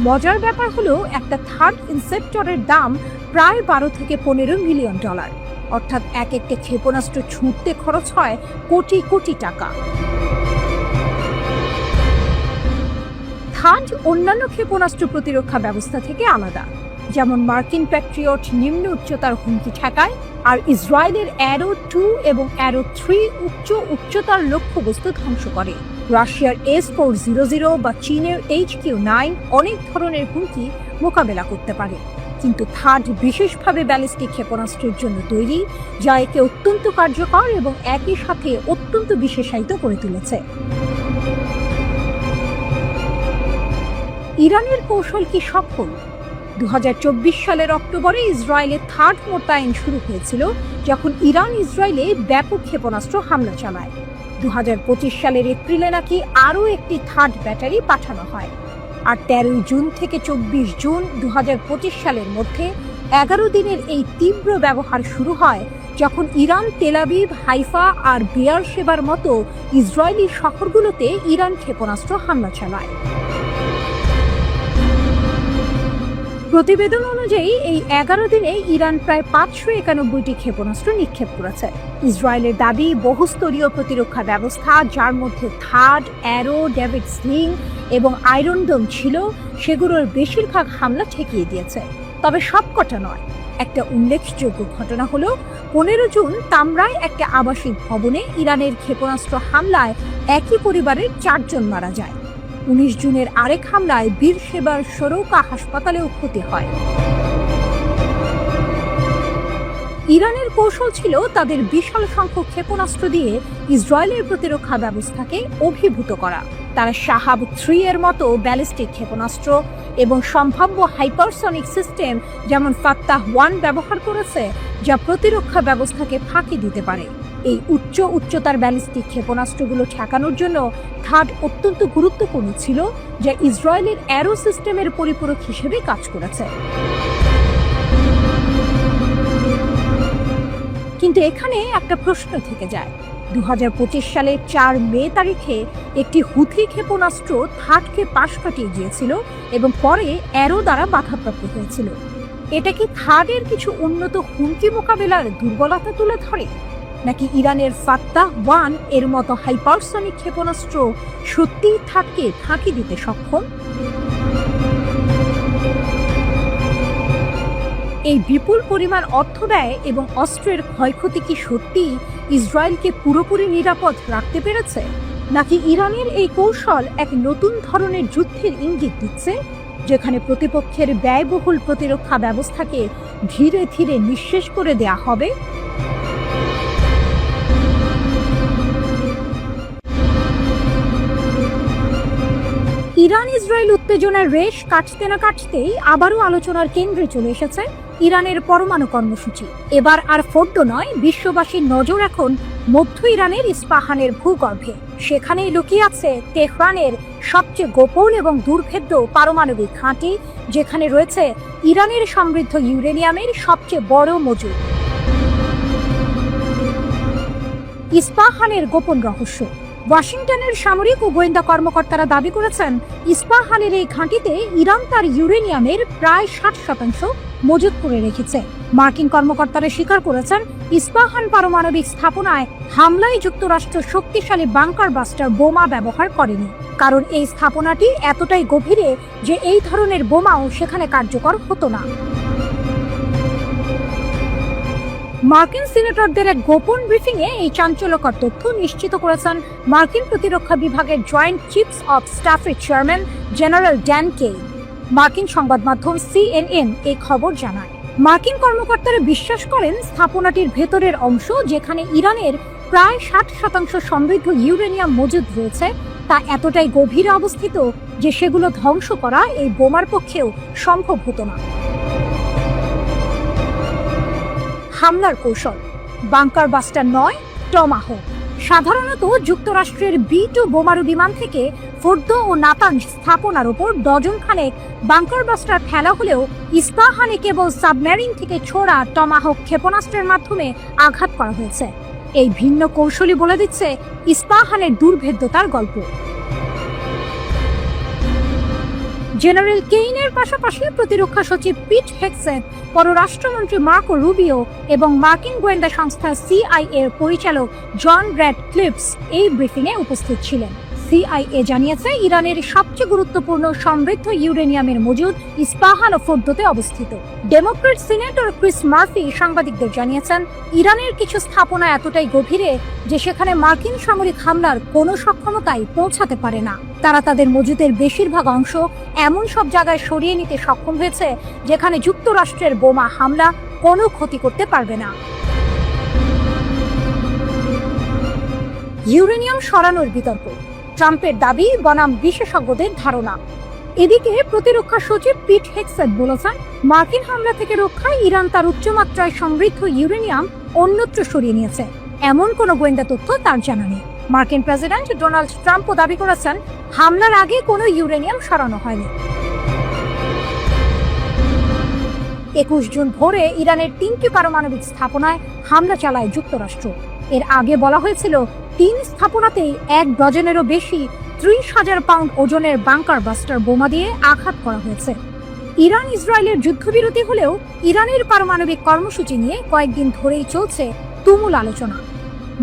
মজার ব্যাপার হলো, একটা থার্ড ইনসেপ্টরের দাম প্রায় $12 থেকে $15 মিলিয়ন, অর্থাৎ এক একটা ক্ষেপণাস্ত্র ছুঁড়তে খরচ হয় কোটি কোটি টাকা। থার্ড অন্যান্য ক্ষেপণাস্ত্র প্রতিরক্ষা ব্যবস্থা থেকে আলাদা, যেমন মার্কিন প্যাট্রিয়ট নিম্ন উচ্চতার হুমকি ঠেকায়, আর ইসরায়েলের অ্যারো 2 এবং অ্যারো 3 উচ্চতার লক্ষ্যবস্তু ধ্বংস করে। রাশিয়ার S-400 বা চীনের HQ-9 অনেক ধরনের হুমকি মোকাবেলা করতে পারে, কিন্তু থার্ড বিশেষভাবে ব্যালিস্টিক ক্ষেপণাস্ত্রের জন্য তৈরি, যা একে অত্যন্ত কার্যকর এবং একই সাথে অত্যন্ত বিশেষায়িত করে তুলেছে। ইরানের কৌশল কি সফল? 2024 সালের অক্টোবরে ইসরায়েলের থার্ড মোতায়েন শুরু হয়েছিল, যখন ইরান ইসরায়েলে ব্যাপক ক্ষেপণাস্ত্র হামলা চালায়। 2025 সালের এপ্রিলে নাকি আরও একটি থার্ড ব্যাটারি পাঠানো হয়। আর 13 জুন থেকে 24 জুন 2025 সালের মধ্যে 11 দিনের এই তীব্র ব্যবহার শুরু হয়, যখন ইরান তেল আবিব, হাইফা আর বেয়ারশেবার মতো ইসরায়েলি শহরগুলোতে ইরান ক্ষেপণাস্ত্র হামলা চালায়। প্রতিবেদন অনুযায়ী এই 11 দিনে ইরান প্রায় 591টি ক্ষেপণাস্ত্র নিক্ষেপ করেছে। ইসরায়েলের দাবি, বহুস্তরীয় প্রতিরক্ষা ব্যবস্থা, যার মধ্যে থার্ড, অ্যারো, ডেভিড স্লিং এবং আয়রন ডোম ছিল, সেগুলোর বেশিরভাগ হামলা ঠেকিয়ে দিয়েছে। তবে সবকটা নয়। একটা উল্লেখযোগ্য ঘটনা হলো 15 জুন তামরায় একটা আবাসিক ভবনে ইরানের ক্ষেপণাস্ত্র হামলায় একই পরিবারের 4 জন মারা যায়। 19 জুনের আরেক হামলায় বীরশেবার সরৌকা হাসপাতালেও ক্ষতি হয়। ইরানের কৌশল ছিল তাদের বিশাল সংখ্যক ক্ষেপণাস্ত্র দিয়ে ইসরায়েলের প্রতিরক্ষা ব্যবস্থাকে অভিভূত করা। তারা শাহাব 3 এর মতো ব্যালিস্টিক ক্ষেপণাস্ত্র এবং সম্ভাব্য হাইপারসনিক সিস্টেম যেমন ফাত্তাহ 1 ব্যবহার করেছে, যা প্রতিরক্ষা ব্যবস্থাকে ফাঁকি দিতে পারে। এই উচ্চতার ব্যালিস্টিক ক্ষেপণাস্ত্রগুলো ঠেকানোর জন্য থার্ড অত্যন্ত গুরুত্বপূর্ণ ছিল, যা ইসরায়েলের অ্যারো সিস্টেমের পরিপূরক হিসেবে কাজ করেছে। কিন্তু এখানে একটা প্রশ্ন থেকে যায়। 2025 সালের 4 মে তারিখে একটি হুথি ক্ষেপণাস্ত্র থার্ডকে পাশ কাটিয়ে গিয়েছিল এবং পরে অ্যারো দ্বারা বাধাপ্রাপ্ত হয়েছিল। এটা কি থার্ডের কিছু উন্নত হুমকি মোকাবেলার দুর্বলতা তুলে ধরে, নাকি ইরানের ফাত্তাহ 1 এর মতো হাইপারসনিক ক্ষেপণাস্ত্র সত্যিই থার্ডকে ফাঁকি দিতে সক্ষম? এই বিপুল পরিমাণ অর্থ ব্যয় এবং অস্ত্রের ক্ষয়ক্ষতি কি সত্যি ইসরায়েলকে পুরোপুরি নিরাপদ রাখতে পেরেছে, নাকি ইরানের এই কৌশল এক নতুন ধরনের যুদ্ধের ইঙ্গিত দিচ্ছে, যেখানে প্রতিপক্ষের ব্যয়বহুল প্রতিরক্ষা ব্যবস্থাকে ধীরে ধীরে নিঃশেষ করে দেয়া হবে? ইরান ইসরায়েল উত্তেজনার রেশ কাটতে না কাটতেই আবারও আলোচনার কেন্দ্রে চলে এসেছে ইরানের পরমাণু কর্মসূচি। এবার আর ফোর্ডো নয়, বিশ্ববাসীর নজর এখন মধ্য ইরানের ইস্পাহানের ভূগর্ভে। সেখানেই লুকিয়ে আছে তেহরানের সবচেয়ে গোপন এবং দুর্ভেদ্য পারমাণবিক ঘাঁটি, যেখানে রয়েছে ইরানের সমৃদ্ধ ইউরেনিয়ামের সবচেয়ে বড় মজুদ। ইস্পাহানের গোপন রহস্য। ওয়াশিংটনের সামরিক ও গোয়েন্দা কর্মকর্তারা দাবি করেছেন, ইস্পাহানের এই ঘাঁটিতে ইরান তার ইউরেনিয়ামের প্রায় 60% মজুত করে রেখেছে। মার্কিন কর্মকর্তারা স্বীকার করেছেন, ইস্পাহান পারমাণবিক স্থাপনায় হামলায় যুক্তরাষ্ট্র শক্তিশালী বাংকার বাস্টার বোমা ব্যবহার করেনি, কারণ এই স্থাপনাটি এতটাই গভীরে যে এই ধরনের বোমাও সেখানে কার্যকর হতো না। মার্কিন সিনেটরদের এক গোপন ব্রিফিংয়ে এই চাঞ্চল্যকর তথ্য নিশ্চিত করেছেন মার্কিন প্রতিরক্ষা বিভাগের জয়েন্ট চিফস অব স্টাফের চেয়ারম্যান জেনারেল ড্যান কেইন। মার্কিন সংবাদ মাধ্যম CNN এই খবর জানায়। মার্কিন কর্মকর্তারা বিশ্বাস করেন, স্থাপনাটির ভেতরের অংশ, যেখানে ইরানের প্রায় 60% সমৃদ্ধ ইউরেনিয়াম মজুদ রয়েছে, তা এতটাই গভীরে অবস্থিত যে সেগুলো ধ্বংস করা এই বোমার পক্ষেও সম্ভব হতো না। হামলার কৌশল। বাংকার বাস্টার নয়, টমাহক। সাধারণত যুক্তরাষ্ট্রের B-2 বোমারু বিমান থেকে ফোর্দো ও নাতাঞ্জ স্থাপনার উপর ডজন খানেক বাংকার বাস্টার ফেলা হলেও ইস্পাহানে কেবল সাবমেরিন থেকে ছোড়া টমাহক ক্ষেপণাস্ত্রের মাধ্যমে আঘাত করা হয়েছে। এই ভিন্ন কৌশলই বলে দিচ্ছে ইস্পাহানের দুর্ভেদ্যতার গল্প। জেনারেল কেইনের পাশাপাশি প্রতিরক্ষা সচিব পিট হেগসেট, পররাষ্ট্রমন্ত্রী মার্কো রুবিও এবং মার্কিন গোয়েন্দা সংস্থা CIA এর পরিচালক জন র্যাডক্লিফস এই ব্রিফিংয়ে উপস্থিত ছিলেন। CIA জানিয়েছে, ইরানের সবচেয়ে গুরুত্বপূর্ণ সমৃদ্ধ ইউরেনিয়ামের মজুদ ইস্পাহান ও ফোর্দোতে অবস্থিত। ডেমোক্রেট সিনেটর ক্রিস মার্ফি সাংবাদিকদের জানিয়েছেন, ইরানের কিছু স্থাপনা এতটাই গভীরে যে সেখানে মার্কিন সামরিক হামলার কোনো সক্ষমতাই পৌঁছাতে পারে না। তারা তাদের মজুদের বেশিরভাগ অংশ এমন সব জায়গায় সরিয়ে নিতে সক্ষম হয়েছে যেখানে যুক্তরাষ্ট্রের বোমা হামলা কোনো ক্ষতি করতে পারবে না। ইউরেনিয়াম সরানোর বিতর্ক। ট্রাম্পের দাবি বনাম বিশেষজ্ঞদের ধারণা। এদিকে প্রতিরক্ষা সচিব পিট হেগসেট বলেছেন, মার্কিন হামলা থেকে রক্ষায় ইরান তার উচ্চমাত্রায় সমৃদ্ধ ইউরেনিয়াম অন্যত্র সরিয়ে নিয়েছে, এমন কোনো গোয়েন্দা তথ্য তার জানা নেই। মার্কিন প্রেসিডেন্ট ডোনাল্ড ট্রাম্পও দাবি করেছেন, হামলার আগে কোনো ইউরেনিয়াম সরানো হয়নি। 21 জুন ভোরে ইরানের 3টি পারমাণবিক স্থাপনায় হামলা চালায় যুক্তরাষ্ট্র। এর আগে বলা হয়েছিল 3 স্থাপনাতেই 1 ডজনেরও বেশি 30,000 পাউন্ড ওজনের বাংকার বাস্টার বোমা দিয়ে আঘাত করা হয়েছে। ইরান ইসরায়েলের যুদ্ধবিরতি হলেও ইরানের পারমাণবিক কর্মসূচি নিয়ে কয়েকদিন ধরেই চলছে তুমুল আলোচনা।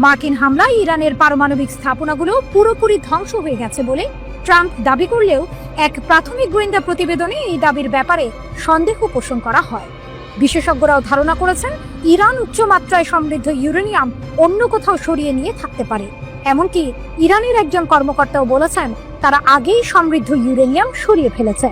মার্কিন হামলায় ইরানের পারমাণবিক স্থাপনাগুলো পুরোপুরি ধ্বংস হয়ে গেছে বলে ট্রাম্প দাবি করলেও এক প্রাথমিক গোয়েন্দা প্রতিবেদনে এই দাবির ব্যাপারে সন্দেহ পোষণ করা হয়। বিশেষজ্ঞরাও ধারণা করেছেন, ইরান উচ্চমাত্রায় সমৃদ্ধ ইউরেনিয়াম অন্য কোথাও সরিয়ে নিয়ে থাকতে পারে। এমনকি ইরানের একজন কর্মকর্তাও বলেছেন, তারা আগেই সমৃদ্ধ ইউরেনিয়াম সরিয়ে ফেলেছে।